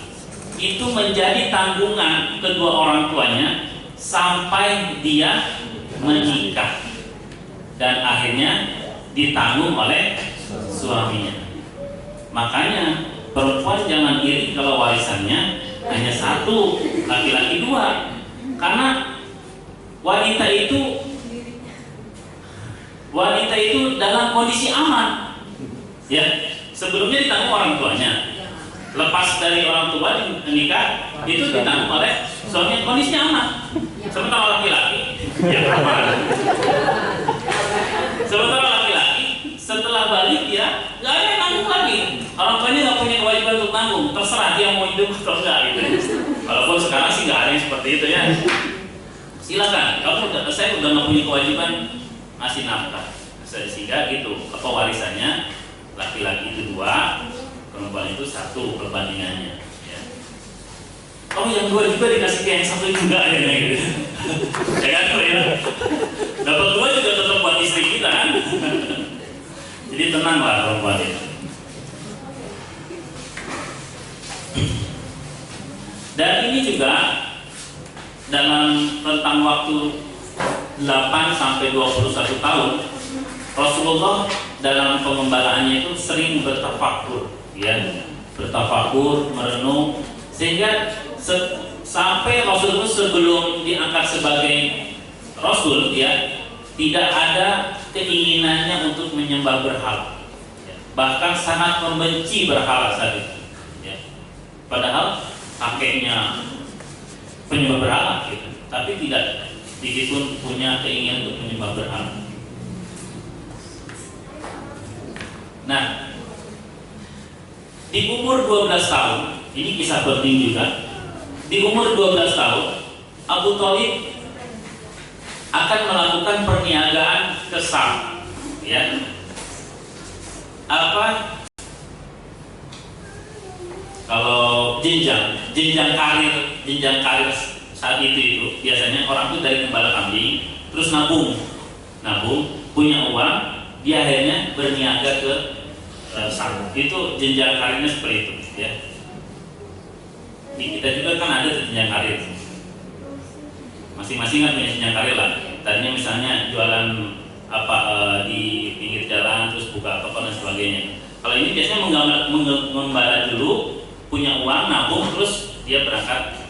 itu menjadi tanggungan kedua orang tuanya sampai dia menikah dan akhirnya ditanggung oleh suaminya. Makanya perempuan jangan iri kalau warisannya hanya satu, laki-laki dua. Karena wanita itu dalam kondisi aman. Ya, sebelumnya ditanggung orang tuanya. Lepas dari orang tua nikah itu ditanggung oleh suami, kondisinya aman. Sementara laki-laki ya aman. Sementara laki-laki setelah balik ya nggak ada yang nanggung lagi. Orang tuanya nggak punya kewajiban untuk nanggung. Terserah dia mau hidup atau enggak gitu. Walaupun sekarang sih nggak ada yang seperti itu ya. Silakan. Saya udah nggak punya kewajiban ngasih nafkah. Sehingga gitu. Apa warisannya? Laki-laki itu 2, perempuan itu 1 perbandingannya. Ya. Oh yang 2 juga dikasih ke yang 1 juga ya gitu. Ya kan ya. Dapat 2 juga tetap buat istri kita kan. Jadi tenanglah perempuan itu. Dan ini juga dalam rentang waktu 8 sampai 21 tahun Rasulullah dalam pengembalaannya itu sering bertafakur, ya, bertafakur, merenung, sehingga sampai Rasulullah sebelum diangkat sebagai Rasul, ya, tidak ada keinginannya untuk menyembah berhala, ya, bahkan sangat membenci berhala saat itu, ya. Padahal kakeknya penyembah berhala, gitu, tapi tidak sedikit pun punya keinginan untuk menyembah berhala. Nah, di umur 12 tahun, ini kisah penting juga. Di umur 12 tahun, Abu Thalib akan melakukan perniagaan ke Syam, ya. Apa? Kalau jenjang karir saat itu biasanya orang itu dari gembala kambing, terus nabung, punya uang, dia akhirnya berniaga ke Syam. Itu jenjang karirnya seperti itu, ya. Di kita juga kan ada jenjang karir. Masing-masing kan punya jenjang karir lah. Tadinya misalnya jualan di pinggir jalan, terus buka toko dan sebagainya. Kalau ini biasanya mengembala dulu, punya uang, nabung, terus dia berangkat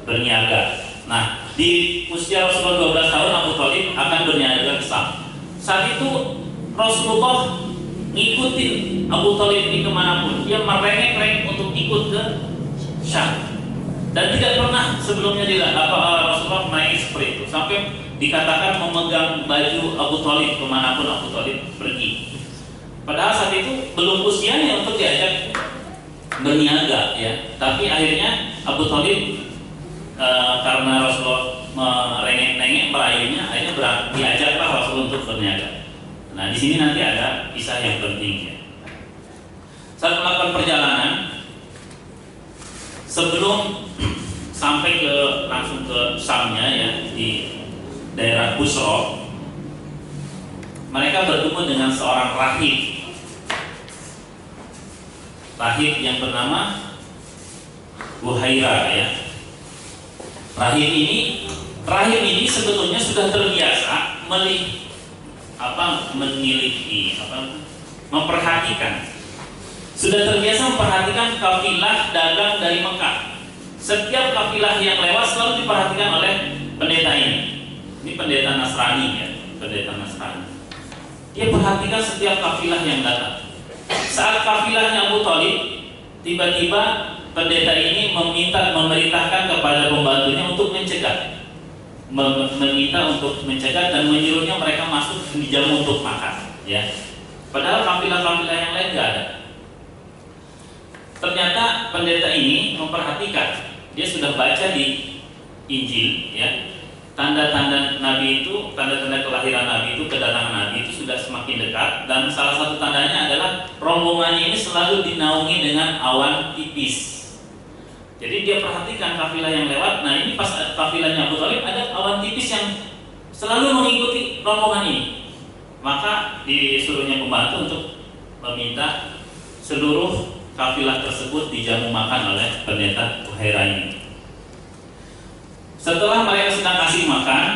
berniaga. Nah, di usia Rasulullah 12 tahun Abu Thalib akan berniaga ke Syam. Saat itu Rasulullah ngikutin Abu Thalib ini kemanapun, dia merengek-rengek untuk ikut ke Syam. Dan tidak pernah sebelumnya Rasulullah naik seperti itu, sampai dikatakan memegang baju Abu Thalib kemanapun Abu Thalib pergi. Padahal saat itu belum usianya untuk diajak berniaga, ya. Tapi akhirnya Abu Thalib karena Rasulullah merengek-rengek merayunya, akhirnya diajaklah Rasul untuk berniaga. Nah, di sini nanti ada kisah yang penting, ya. Saat melakukan perjalanan, sebelum sampai langsung ke Syamnya, ya, di daerah Busra, mereka bertemu dengan seorang rahib yang bernama Buhaira, ya. Rahib ini sebetulnya sudah terbiasa memperhatikan. Sudah terbiasa memperhatikan kafilah dagang dari Mekah. Setiap kafilah yang lewat selalu diperhatikan oleh pendeta ini. Ini pendeta Nasrani, ya, pendeta Nasrani. Dia perhatikan setiap kafilah yang datang. Saat kafilahnya Abu Thalib, tiba-tiba pendeta ini memerintahkan kepada pembantunya untuk meminta untuk mencegah dan menyuruhnya mereka masuk dijamu untuk makan, ya. Padahal kafilah-kafilah yang lain nggak ada. Ternyata pendeta ini memperhatikan, dia sudah baca di Injil, ya, tanda-tanda Nabi itu, tanda-tanda kelahiran Nabi itu, kedatangan Nabi itu sudah semakin dekat, dan salah satu tandanya adalah rombongannya ini selalu dinaungi dengan awan tipis. Jadi dia perhatikan kafilah yang lewat. Nah, ini pas kafilahnya Abu Thalib ada awan tipis yang selalu mengikuti rombongan ini. Maka disuruhnya pembantu untuk meminta seluruh kafilah tersebut dijamu makan oleh pendeta Buhaira ini. Setelah mereka sedang kasih makan,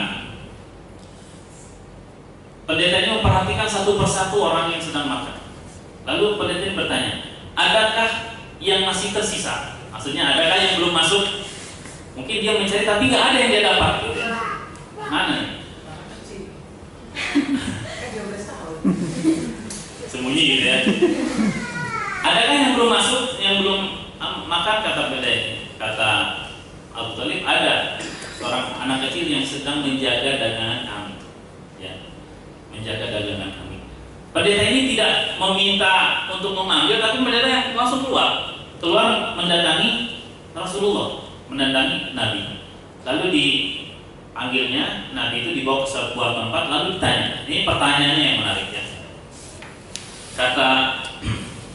pendeta ini memperhatikan satu persatu orang yang sedang makan. Lalu pendeta ini bertanya, adakah yang masih tersisa? Maksudnya adakah yang belum masuk? Mungkin dia mencari tapi nggak ada yang dia dapat, gitu ya. Mana nih? Sembunyi gitu ya. Adakah yang belum masuk, yang belum makan? Kata Bedai, kata Abu Thalib, ada seorang anak kecil yang sedang menjaga dagangan kami, ya, menjaga dagangan kami. Pendeta ini tidak meminta untuk memanggil, tapi pendeta yang langsung keluar mendatangi Rasulullah, mendatangi Nabi. Lalu dipanggilnya, Nabi itu dibawa ke sebuah tempat, lalu ditanya. Ini pertanyaannya yang menarik ya. Kata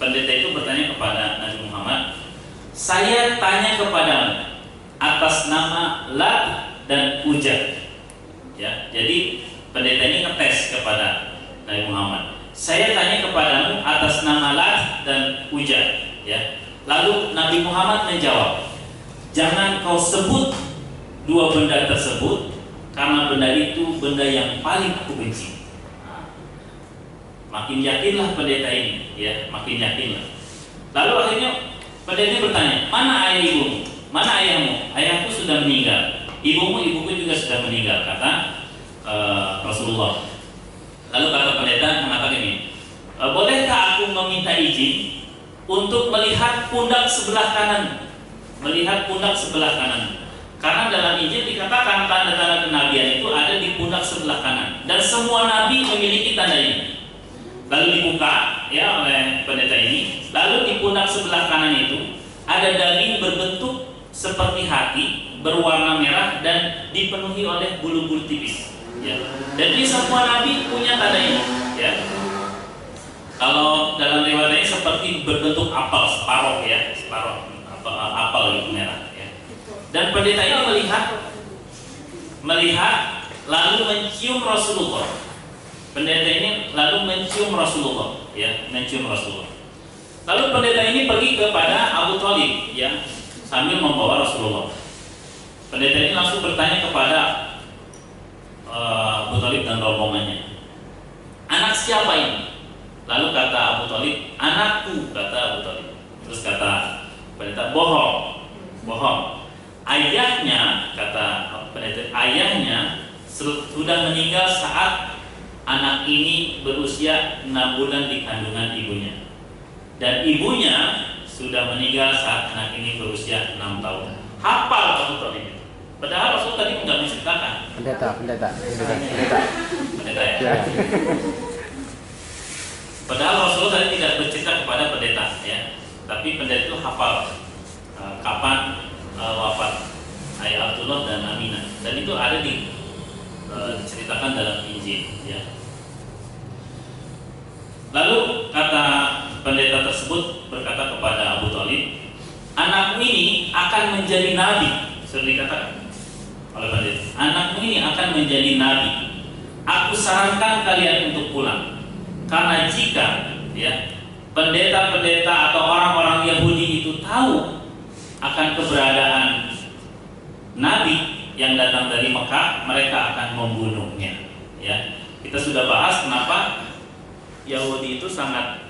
pendeta itu bertanya kepada Nabi Muhammad, saya tanya kepadamu atas nama Lat dan Uzza. Ya, jadi pendeta ini ngetes kepada Nabi Muhammad. Saya tanya kepadamu atas nama Lat dan Uzza. Ya. Lalu Nabi Muhammad menjawab, jangan kau sebut dua benda tersebut, karena benda itu benda yang paling aku benci. Makin yakinlah pendeta ini, ya, makin yakinlah. Lalu akhirnya pendeta ini bertanya, mana ayah ibumu? Mana ayahmu? Ayahku sudah meninggal. Ibuku juga sudah meninggal, kata Rasulullah. Lalu kata pendeta mengatakan ini, bolehkah aku meminta izin untuk melihat pundak sebelah kanan? Melihat pundak sebelah kanan. Karena dalam Injil dikatakan tanda-tanda kenabian itu ada di pundak sebelah kanan, dan semua nabi memiliki tanda ini. Lalu dibuka ya oleh pendeta ini. Lalu di pundak sebelah kanan itu ada daging berbentuk seperti hati, berwarna merah dan dipenuhi oleh bulu-bulu tipis. Ya. Dan ini semua nabi punya tanda ini. Ya. Kalau dalam riwayat ini seperti berbentuk apel, separoh ya, separoh apel itu merah. Ya. Dan pendeta ini melihat lalu mencium Rasulullah. Pendeta ini lalu mencium Rasulullah, ya, mencium Rasulullah. Lalu pendeta ini pergi kepada Abu Thalib, ya, sambil membawa Rasulullah. Pendeta ini langsung bertanya kepada Abu Thalib dan rombongannya, anak siapa ini? Lalu kata Abu Thalib, anakku, kata Abu Thalib. Terus kata pendeta, bohong. Ayahnya, kata pendeta, ayahnya sudah meninggal saat anak ini berusia 6 bulan di kandungan ibunya, dan ibunya sudah meninggal saat anak ini berusia 6 tahun. Hafal Abu Thalib. Padahal Rasul tadi nggak menceritakan. Pendeta ya. Padahal Rasul tadi tidak bercerita kepada pendeta, ya. Tapi pendeta itu hafal kapan wafat ayah Abdullah dan Aminah, dan itu ada diceritakan dalam Injil, ya. Lalu kata pendeta tersebut berkata kepada Abu Thalib, anakmu ini akan menjadi nabi. Sudah dikatakan oleh pendeta, anakmu ini akan menjadi nabi. Aku sarankan kalian untuk pulang, karena jika ya pendeta-pendeta atau orang-orang Yahudi itu tahu akan keberadaan nabi yang datang dari Mekah, mereka akan membunuhnya. Ya, kita sudah bahas kenapa Yahudi itu sangat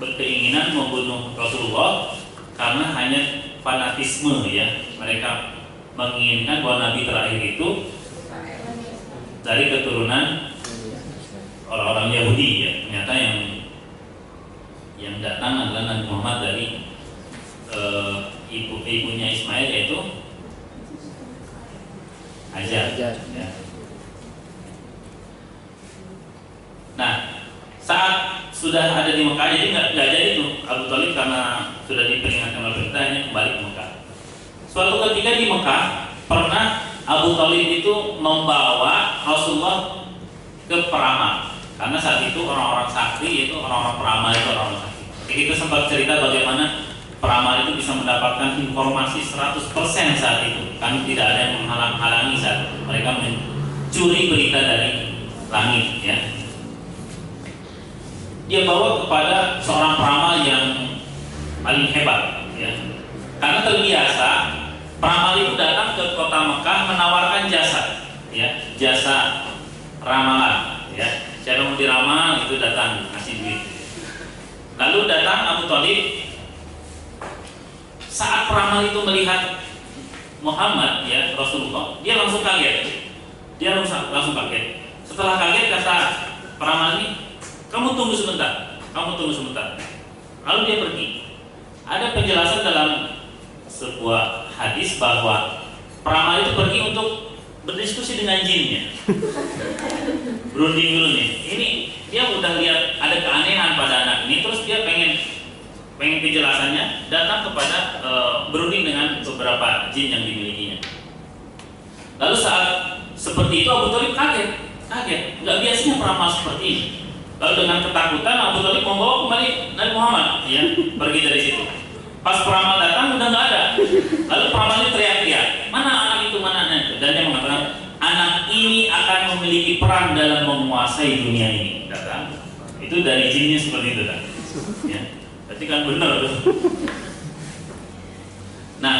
berkeinginan membunuh Rasulullah, karena hanya fanatisme, ya. Mereka menginginkan bahwa Nabi terakhir itu dari keturunan orang-orang Yahudi, ya. Ternyata yang datang adalah Nabi Muhammad dari ibunya Ismail, yaitu Hajar. Ya. Nah, saat sudah ada di Mekah, jadi nggak jadi itu Abu Thalib, karena sudah diperingatkan oleh perintahnya kembali ke Mekah. Suatu ketika di Mekah, pernah Abu Thalib itu membawa Rasulullah ke peramal, karena saat itu orang-orang sakti, yaitu orang-orang peramal itu orang-orang sakti. Jadi kita sempat cerita bagaimana peramal itu bisa mendapatkan informasi 100% saat itu, kan tidak ada yang menghalang-halangi saat itu. Mereka mencuri berita dari langit, ya. Dia bawa kepada seorang peramal yang paling hebat, ya. Karena terbiasa peramal itu datang ke kota Mekah menawarkan jasa, ya, jasa ramalan, ya. Siapa mau diramal itu datang kasih duit. Lalu datang Abu Thalib. Saat peramal itu melihat Muhammad, ya, Rasulullah, dia langsung kaget. Dia langsung kaget. Setelah kaget kata peramal ini, kamu tunggu sebentar. Lalu dia pergi. Ada penjelasan dalam sebuah hadis bahwa peramal itu pergi untuk berdiskusi dengan jinnya. Berunding dulu nih. Ini dia udah lihat ada keanehan pada anak ini, terus dia pengen penjelasannya, datang kepada berunding dengan beberapa jin yang dimilikinya. Lalu saat seperti itu Abu Thalib kaget. Nggak biasanya peramal seperti ini. Lalu dengan ketakutan Abu Thalib membawa kembali Nabi Muhammad, ya, pergi dari situ. Pas peramal datang udah nggak ada. Lalu peramalnya teriak-teriak, mana anak itu, mana anak itu? Dan dia mengatakan, anak ini akan memiliki peran dalam menguasai dunia ini. Kata, itu dari jinnya seperti itu kan? Ya, berarti kan benar tuh. Nah,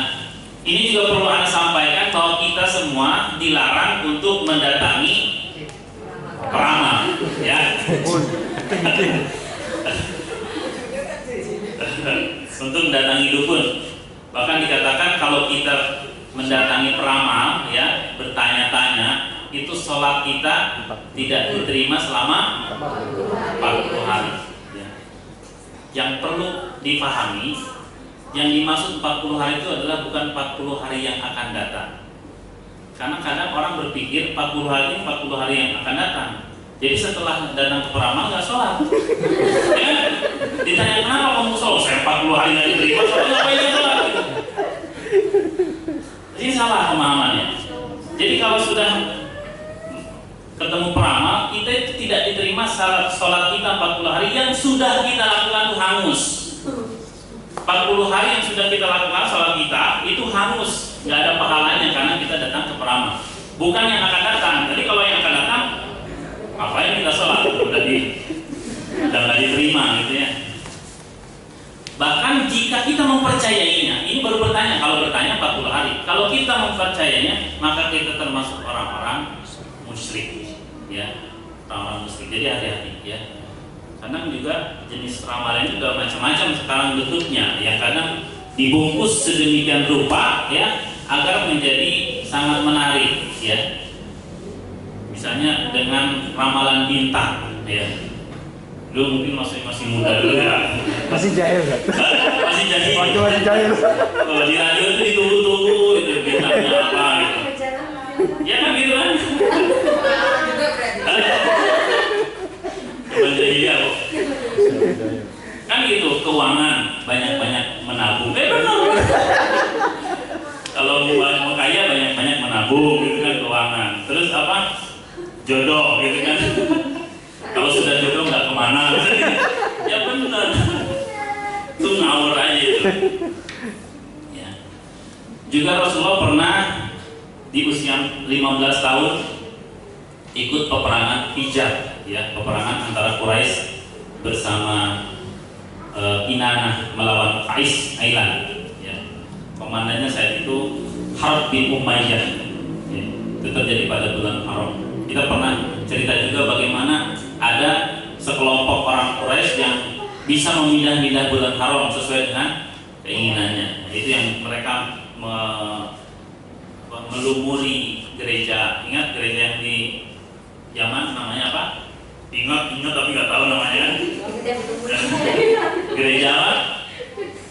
ini juga perlu Anda sampaikan bahwa kita semua dilarang untuk mendatangi peramal, ya. Untuk mendatangi dukun. Bahkan dikatakan kalau kita mendatangi peramal, ya, bertanya-tanya, itu sholat kita tidak diterima selama 40 hari. Ya. Yang perlu dipahami, yang dimaksud 40 hari itu adalah bukan 40 hari yang akan datang. Karena kadang orang berpikir 40 hari 40 hari yang akan datang. Jadi setelah datang ke peramal nggak sholat. Ya, ditanya kenapa kamu sholat? Saya 40 hari nggak diterima, sholat ngapain dia sholat? Ini salah pemahamannya. Jadi kalau sudah ketemu peramal, kita itu tidak diterima sholat kita 40 hari yang sudah kita lakukan itu hangus. 40 hari yang sudah kita lakukan sholat kita itu hangus, nggak ada pahalanya karena kita datang ke peramal. Bukan yang akan datang. Jadi kalau yang akan datang, ngapain kita sholat? Udah nggak diterima gitu ya. Bahkan jika kita mempercayainya, ini baru bertanya, kalau bertanya 40 hari. Kalau kita mempercayainya, maka kita termasuk orang-orang musyrik, ya, orang-orang musyrik. Jadi hati-hati, ya. Kadang juga jenis ramalan juga macam-macam sekarang bentuknya, ya. Kadang dibungkus sedemikian rupa, ya, agar menjadi sangat menarik, ya. Misalnya dengan ramalan bintang, ya. Lu mungkin masih muda dulu ya. Masih jahil kan? Masih jahil. Masih jahil. Kalau di radio itu ditunggu-tunggu itu bintangnya apa gitu. Ya kan gitu kan? Kebanjainya kok. Kan gitu, keuangan banyak-banyak menabung. Benar. Kalau mau kaya banyak-banyak menabung gitu kan, keuangan. Terus apa? Jodoh gitu kan. Kalau sudah jodoh nggak kemana, ya benar, itu ngawur aja itu. Ya. Juga Rasulullah pernah di usia 15 tahun ikut peperangan Hijaz, ya, peperangan antara Quraisy bersama Kinanah melawan Qais Ailan. Ya. Komandannya saat itu Harb bin Umayyah. Ya. Itu terjadi pada bulan Haram. Kita pernah cerita juga bagaimana ada sekelompok orang Quraisy yang bisa memindah-mindah bulan haram sesuai dengan keinginannya. Itu yang mereka melumuri gereja. Ingat gereja yang di Yaman namanya apa? Ingat tapi nggak tahu namanya. Gereja apa?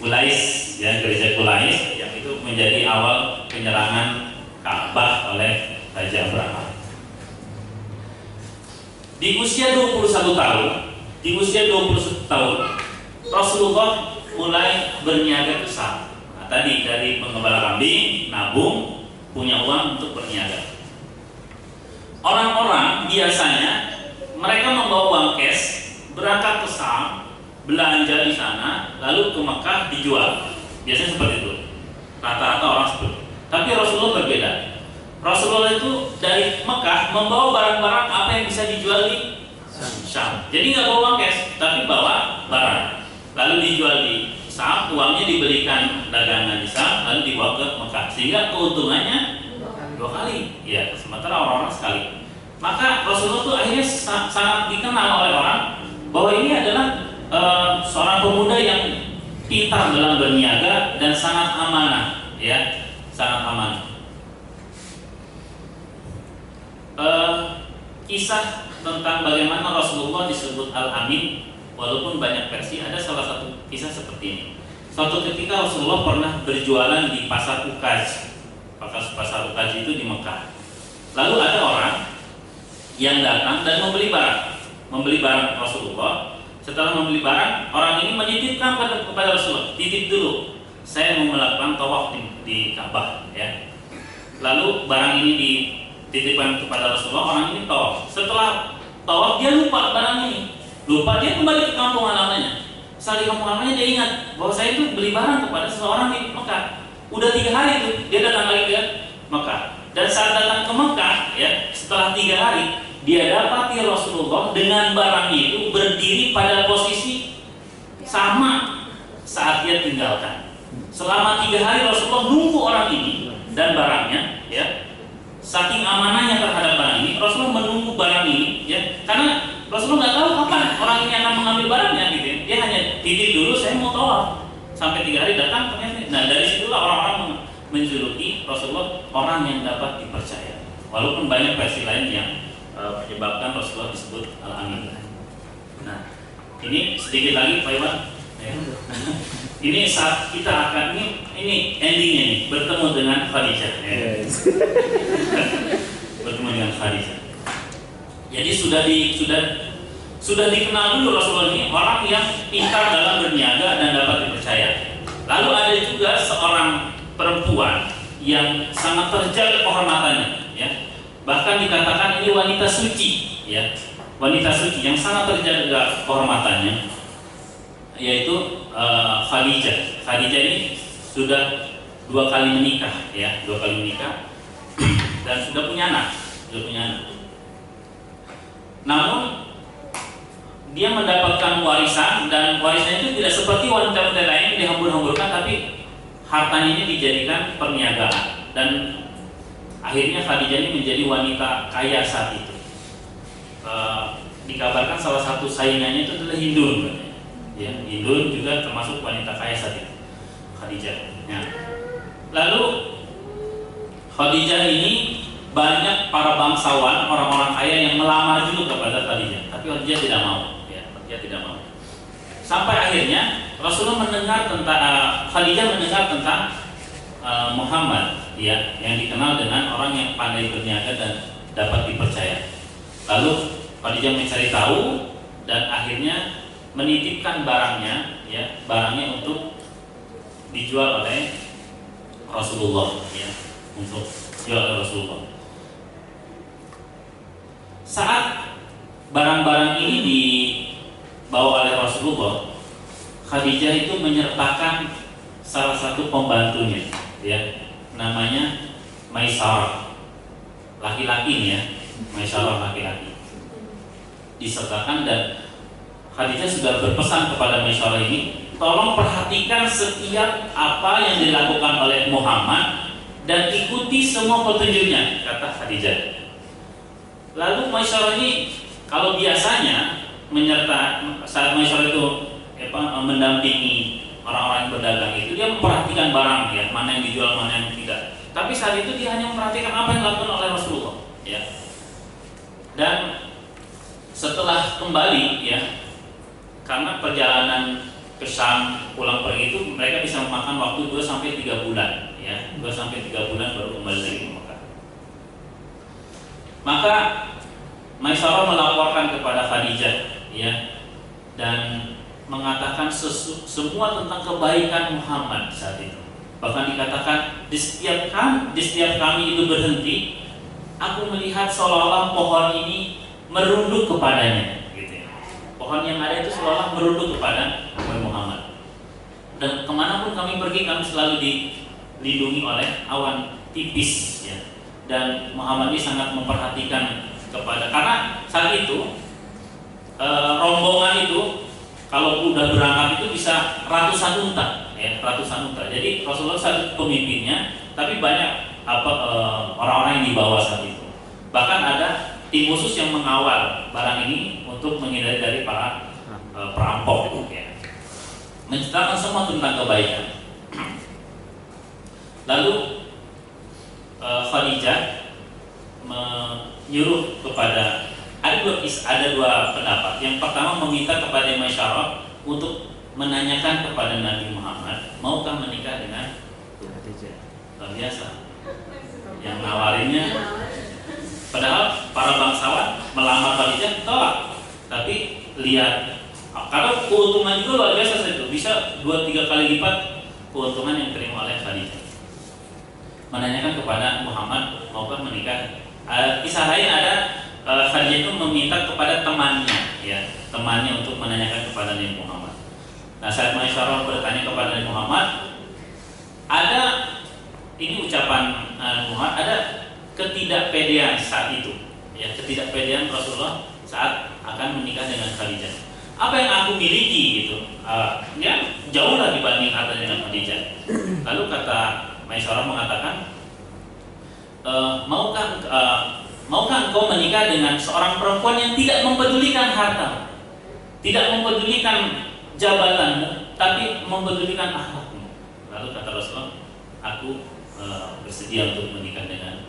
Qulais, ya, gereja Qulais yang itu menjadi awal penyerangan Ka'bah oleh Raja Abraham. Di usia 21 tahun, Rasulullah mulai berniaga besar. Nah, tadi dari pengembala kambing, nabung, punya uang untuk berniaga. Orang-orang biasanya mereka membawa uang cash, berangkat ke Syam, belanja di sana, lalu ke Mekah dijual. Biasanya seperti itu. Rata-rata orang seperti itu. Tapi Rasulullah berbeda. Rasulullah itu dari Mekah membawa barang-barang apa yang bisa dijual di Syam. Jadi nggak bawa uang cash, tapi bawa barang. Lalu dijual di Syam, uangnya diberikan dagangan di Syam, lalu dibawa ke Mekah. Sehingga keuntungannya 2 kali. Ya, sementara orang-orang sekali. Maka Rasulullah itu akhirnya sangat dikenal oleh orang bahwa ini adalah seorang pemuda yang pintar dalam berniaga dan sangat amanah, ya, sangat amanah. kisah tentang bagaimana Rasulullah disebut Al-Amin, walaupun banyak versi, ada salah satu kisah seperti ini. Suatu ketika Rasulullah pernah berjualan di pasar Ukaz. Pasar Ukaz itu di Mekah. Lalu ada orang yang datang dan membeli barang Rasulullah. Setelah membeli barang, orang ini menitipkan kepada Rasulullah, titip dulu, saya mau melakukan tawaf di Ka'bah, ya. Lalu barang ini dititipkan kepada Rasulullah, orang ini tawaf. Setelah tawaf dia lupa barang ini, dia kembali ke kampung halamannya. Saat di kampung halamannya dia ingat bahwa saya itu beli barang kepada seseorang di Mekah. Udah 3 hari itu dia datang lagi ke Mekah. Dan saat datang ke Mekah, ya, setelah 3 hari dia dapati Rasulullah dengan barang itu berdiri pada posisi sama saat dia tinggalkan. Selama 3 hari Rasulullah nunggu orang ini dan barangnya, ya. Saking amanahnya terhadap barang ini, Rasulullah menunggu barang ini, ya. Karena Rasulullah nggak tahu kapan orang ini akan mengambil barangnya, gitu ya. Dia hanya titip dulu, saya mau tawaf. Sampai 3 hari datang, ternyata. Nah, dari situlah orang-orang menjuluki Rasulullah orang yang dapat dipercaya. Walaupun banyak versi lain yang menyebabkan Rasulullah disebut Al-Amin. Nah, ini sedikit lagi Pak Iwan. Ya. Ini saat kita akan ini endingnya nih, bertemu dengan Khadijah. Ya. Bertemu dengan Khadijah. Jadi sudah dikenal dulu Rasulullah ini orang yang pintar dalam berniaga dan dapat dipercaya. Lalu ada juga seorang perempuan yang sangat terjaga kehormatannya, ya. Bahkan dikatakan ini wanita suci, ya. Wanita suci yang sangat terjaga kehormatannya, yaitu Khadijah. Khadijah ini sudah 2 kali menikah, ya, 2 kali menikah dan sudah punya anak. Namun dia mendapatkan warisan, dan warisan itu tidak seperti wanita-wanita lain yang dihambur-hamburkan, tapi hartanya ini dijadikan perniagaan. Dan akhirnya Khadijah ini menjadi wanita kaya saat itu. Dikabarkan salah satu saingannya itu adalah Hindun, ya. Hindun juga termasuk wanita kaya saat itu, Khadijah. Ya. Lalu Khadijah ini banyak para bangsawan, orang-orang kaya yang melamar juga kepada Khadijah, tapi Khadijah tidak mau. Sampai akhirnya Rasulullah mendengar tentang Khadijah mendengar tentang Muhammad, ya, yang dikenal dengan orang yang pandai berniaga dan dapat dipercaya. Lalu Khadijah mencari tahu dan akhirnya menitipkan barangnya, ya, barangnya untuk dijual oleh Rasulullah, ya, untuk dijual oleh Rasulullah. Saat barang-barang ini dibawa oleh Rasulullah, Khadijah itu menyertakan salah satu pembantunya, ya, namanya Maisarah, laki-laki nih, ya, Maisarah laki-laki disertakan. Dan Khadijah sudah berpesan kepada Maisarah ini, tolong perhatikan setiap apa yang dilakukan oleh Muhammad dan ikuti semua petunjuknya, kata Khadijah. Lalu Maisarah ini kalau biasanya saat Maisarah itu mendampingi orang-orang yang berdagang itu, dia memperhatikan barang, ya, mana yang dijual, mana yang tidak. Tapi saat itu dia hanya memperhatikan apa yang dilakukan oleh Rasulullah, ya. Dan setelah kembali, ya, karena perjalanan ke Syam pulang pergi itu mereka bisa memakan waktu 2-3 bulan, ya, 2-3 bulan baru kembali lagi ke Mekah. Maka Maisarah melaporkan kepada Khadijah, ya, dan mengatakan semua tentang kebaikan Muhammad saat itu. Bahkan dikatakan di setiap kami itu berhenti, aku melihat seolah-olah pohon ini merunduk kepadanya, gitu, ya. Pohon yang ada itu seolah merunduk kepada Muhammad. Dan kemanapun kami pergi, kami selalu dilindungi oleh awan tipis, ya. Dan Muhammad ini sangat memperhatikan karena saat itu rombongan itu kalau udah berangkat itu bisa ratusan unta, ya, ratusan unta. Jadi Rasulullah saat pemimpinnya, tapi banyak orang-orang yang dibawa saat itu. Bahkan ada tim khusus yang mengawal barang ini untuk menghindari dari para perampok, ya. Menceritakan semua tentang kebaikan. Lalu Khadijah menyuruh kepada ada dua pendapat. Yang pertama meminta kepada masyarakat untuk menanyakan kepada Nabi Muhammad, maukah menikah dengan Khadijah? Luar biasa. Yang nawarinnya, padahal para bangsawan melamar Khadijah tolak, tapi lihat, karena keuntungan juga luar biasa itu, bisa 2-3 kali lipat keuntungan yang diterima oleh Khadijah. Menanyakan kepada Muhammad, maukah menikah? Kisah lain ada, Khadijah itu meminta kepada temannya, ya, temannya untuk menanyakan kepada Nabi Muhammad. Nah, saat Maisarah bertanya kepada Nabi Muhammad, ada ini ucapan Muhammad, ada ketidakpedean saat itu, ya, ketidakpedean Rasulullah saat akan menikah dengan Khadijah. Apa yang aku miliki gitu, ya jauh lah dibanding harta dengan Khadijah. Lalu kata Maisarah mengatakan, maukah engkau menikah dengan seorang perempuan yang tidak mempedulikan harta, tidak mempedulikan jabatanmu, tapi mempedulikan akhlakmu? Lalu kata Rasulullah, aku bersedia untuk menikah dengan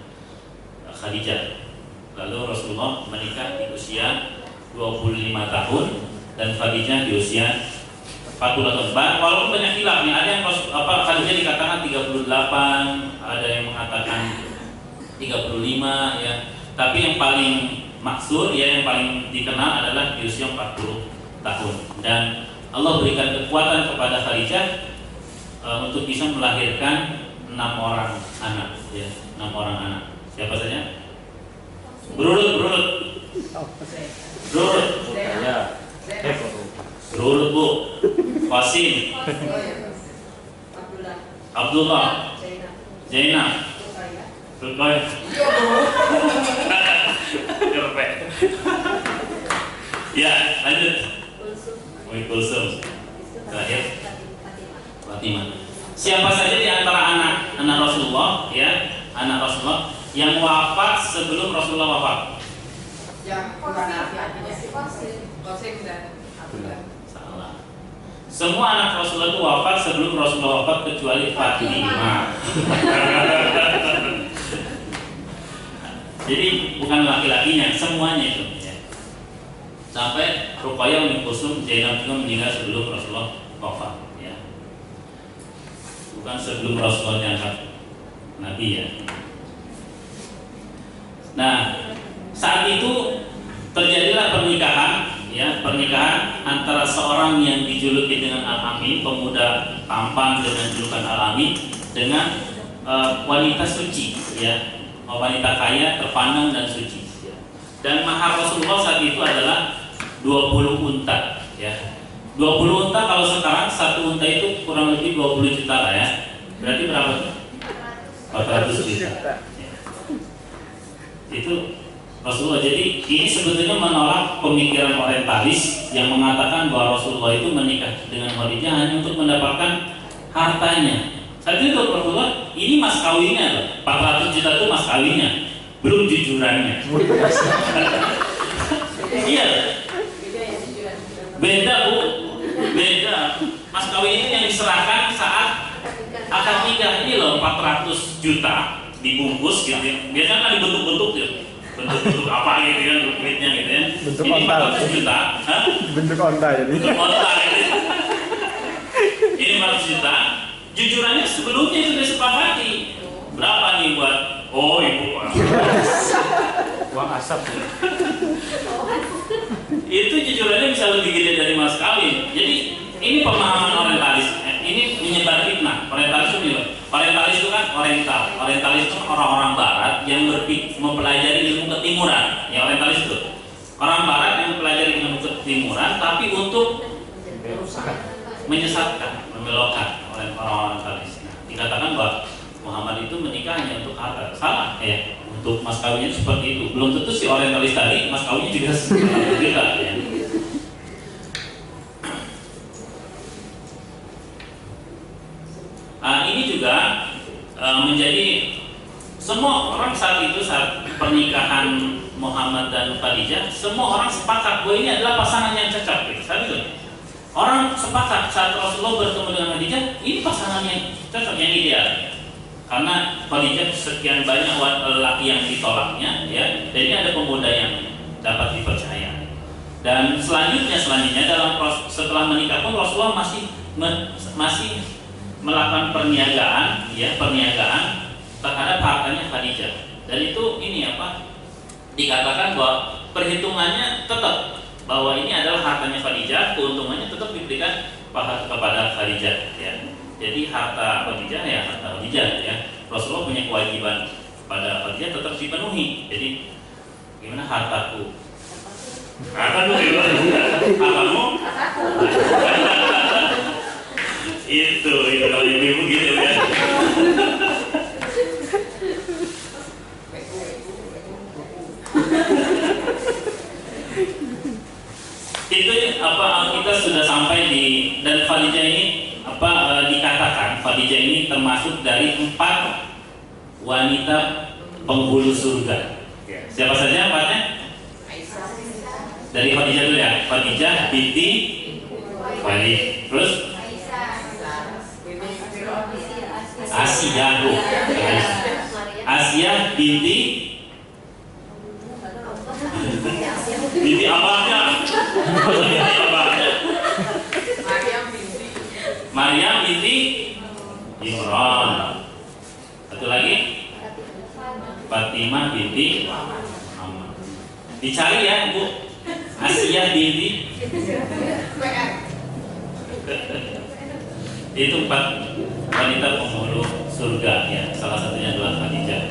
Khadijah. Lalu Rasulullah menikah di usia 25 tahun dan Khadijah di usia 40 tahun. Walaupun banyak khilaf nih, ada yang Khadijah dikatakan 38, ada yang mengatakan 35, ya. Tapi yang paling maksur, ya, yang paling dikenal adalah di usia 40 tahun. Dan Allah berikan kekuatan kepada Khadijah untuk bisa melahirkan 6 orang anak, ya, 6 orang anak. Siapa saja? Berurut. Ya. Berurut, Bu. Qasim, Abdullah, Zainab, Ruqayyah. Ya, lanjut. Kulsum. Terakhir Fatimah. Siapa saja di antara anak Rasulullah, ya, anak Rasulullah yang wafat sebelum Rasulullah wafat? Yang bukan Qasim dan Abdullah. Salah. Semua anak Rasulullah itu wafat sebelum Rasulullah wafat kecuali Fatimah. Jadi bukan laki-lakinya, semuanya itu, ya. Sampai Ruqayyah, Ummu Kulsum, Zainab juga meninggal sebelum Rasulullah wafat, ya. Bukan sebelum Rasulullah diangkat Nabi, ya. Nah, saat itu terjadilah pernikahan, ya, pernikahan antara seorang yang dijuluki dengan Al-Amin, pemuda tampan dengan julukan Al-Amin, dengan wanita suci, ya, wanita kaya, terpandang dan suci, ya. Dan mahar Rasulullah saat itu adalah 20 unta, ya. 20 unta kalau sekarang satu unta itu kurang lebih 20 juta lah, ya. Berarti berapa tuh? 400 juta. Ya. Itu Rasulullah. Jadi ini sebetulnya menolak pemikiran orientalis yang mengatakan bahwa Rasulullah itu menikah dengan Khadijah hanya untuk mendapatkan hartanya. Saat itu Rasulullah, ini mas kawinnya loh, 400 juta itu mas kawinnya, belum jujurannya. Iya, beda, Bu, beda. Mas kawinnya yang diserahkan saat akad nikah ini loh, 400 juta dibungkus gitu ya. Biasanya kan dibentuk-bentuk ya. Bentuk apa gitu ya, duitnya gitu ya. Bentuk ini onta. 400 juta. Hah? Bentuk onta jadi. Bentuk onta gitu. Ini 400 juta. Jujurannya sebelumnya sudah sepakati. Berapa nih buat? Oh, ibu. Uang asap. Itu jujurannya bisa lebih gede dari mas kawin. Jadi ini pemahaman orientalis. Ini menyebar fitnah. Orientalis itu nih, orientalis itu kan oriental. Orientalis itu orang-orang barat yang mempelajari ilmu ketimuran. Ya, orientalis itu orang barat yang mempelajari ilmu ketimuran, tapi untuk menyesatkan, membelokkan oleh orang-orang orientalis. Nah, dikatakan bahwa Muhammad itu menikah hanya untuk harta. Salah, ya. Untuk mas kawinnya seperti itu. Belum tentu si orientalis tadi mas kawinnya juga seperti itu, ya. Ini juga menjadi semua orang saat itu, saat pernikahan Muhammad dan Khadijah, semua orang sepakat bahwa ini adalah pasangan yang cocok, gitu. Saat itu orang sepakat saat Rasulullah bertemu dengan Khadijah, ini pasangan yang cocok, yang ideal. Karena Khadijah sekian banyak lelaki yang ditolaknya, ya, dan ini ada pemuda yang dapat dipercaya. Dan selanjutnya dalam setelah menikah pun Rasulullah masih melakukan perniagaan terhadap hartanya Khadijah. Dan itu dikatakan bahwa perhitungannya tetap bahwa ini adalah hartanya Khadijah, keuntungannya tetap diberikan kepada Khadijah ya. Jadi harta Khadijah ya harta Khadijah ya. Rasulullah punya kewajiban pada Khadijah tetap dipenuhi. Jadi gimana hartaku? Hartamu gimana? Hartamu? itu kalau ibu gitu ya. Itu kita sudah sampai di dan Khadijah ini dikatakan Khadijah ini termasuk dari 4 wanita penghulu surga. Siapa saja empatnya? Dari Khadijah dulu ya. Khadijah binti Khuwailid. Terus Asia binti abahnya. Maryam binti Imran. Satu lagi Fatimah binti Muhammad. Dicari ya Bu. Asia binti itu 4 wanita penghulu surga ya, salah satunya adalah Khadijah.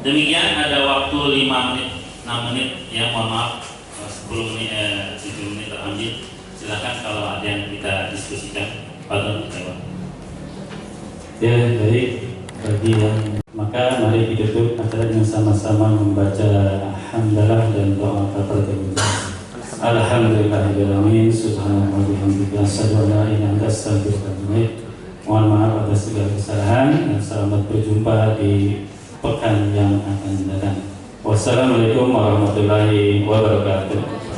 Demikian ada waktu 5 menit 6 menit ya, mohon maaf 10 menit 7 menit terambil. Silakan kalau ada yang kita diskusikan. Pak. Ya baik, bagi yang maka mari kita tutup acara dengan sama-sama membaca hamdalah dan doa kafaratul majlis. Alhamdulillahirabbil alamin, subhanallahi wa bihamdihi, asyhadu an la ilaha illa anta, astaghfiruka wa atubu ilaik. Mohon maaf atas segala kesalahan dan selamat berjumpa di pekan yang akan datang. Wassalamualaikum warahmatullahi wabarakatuh.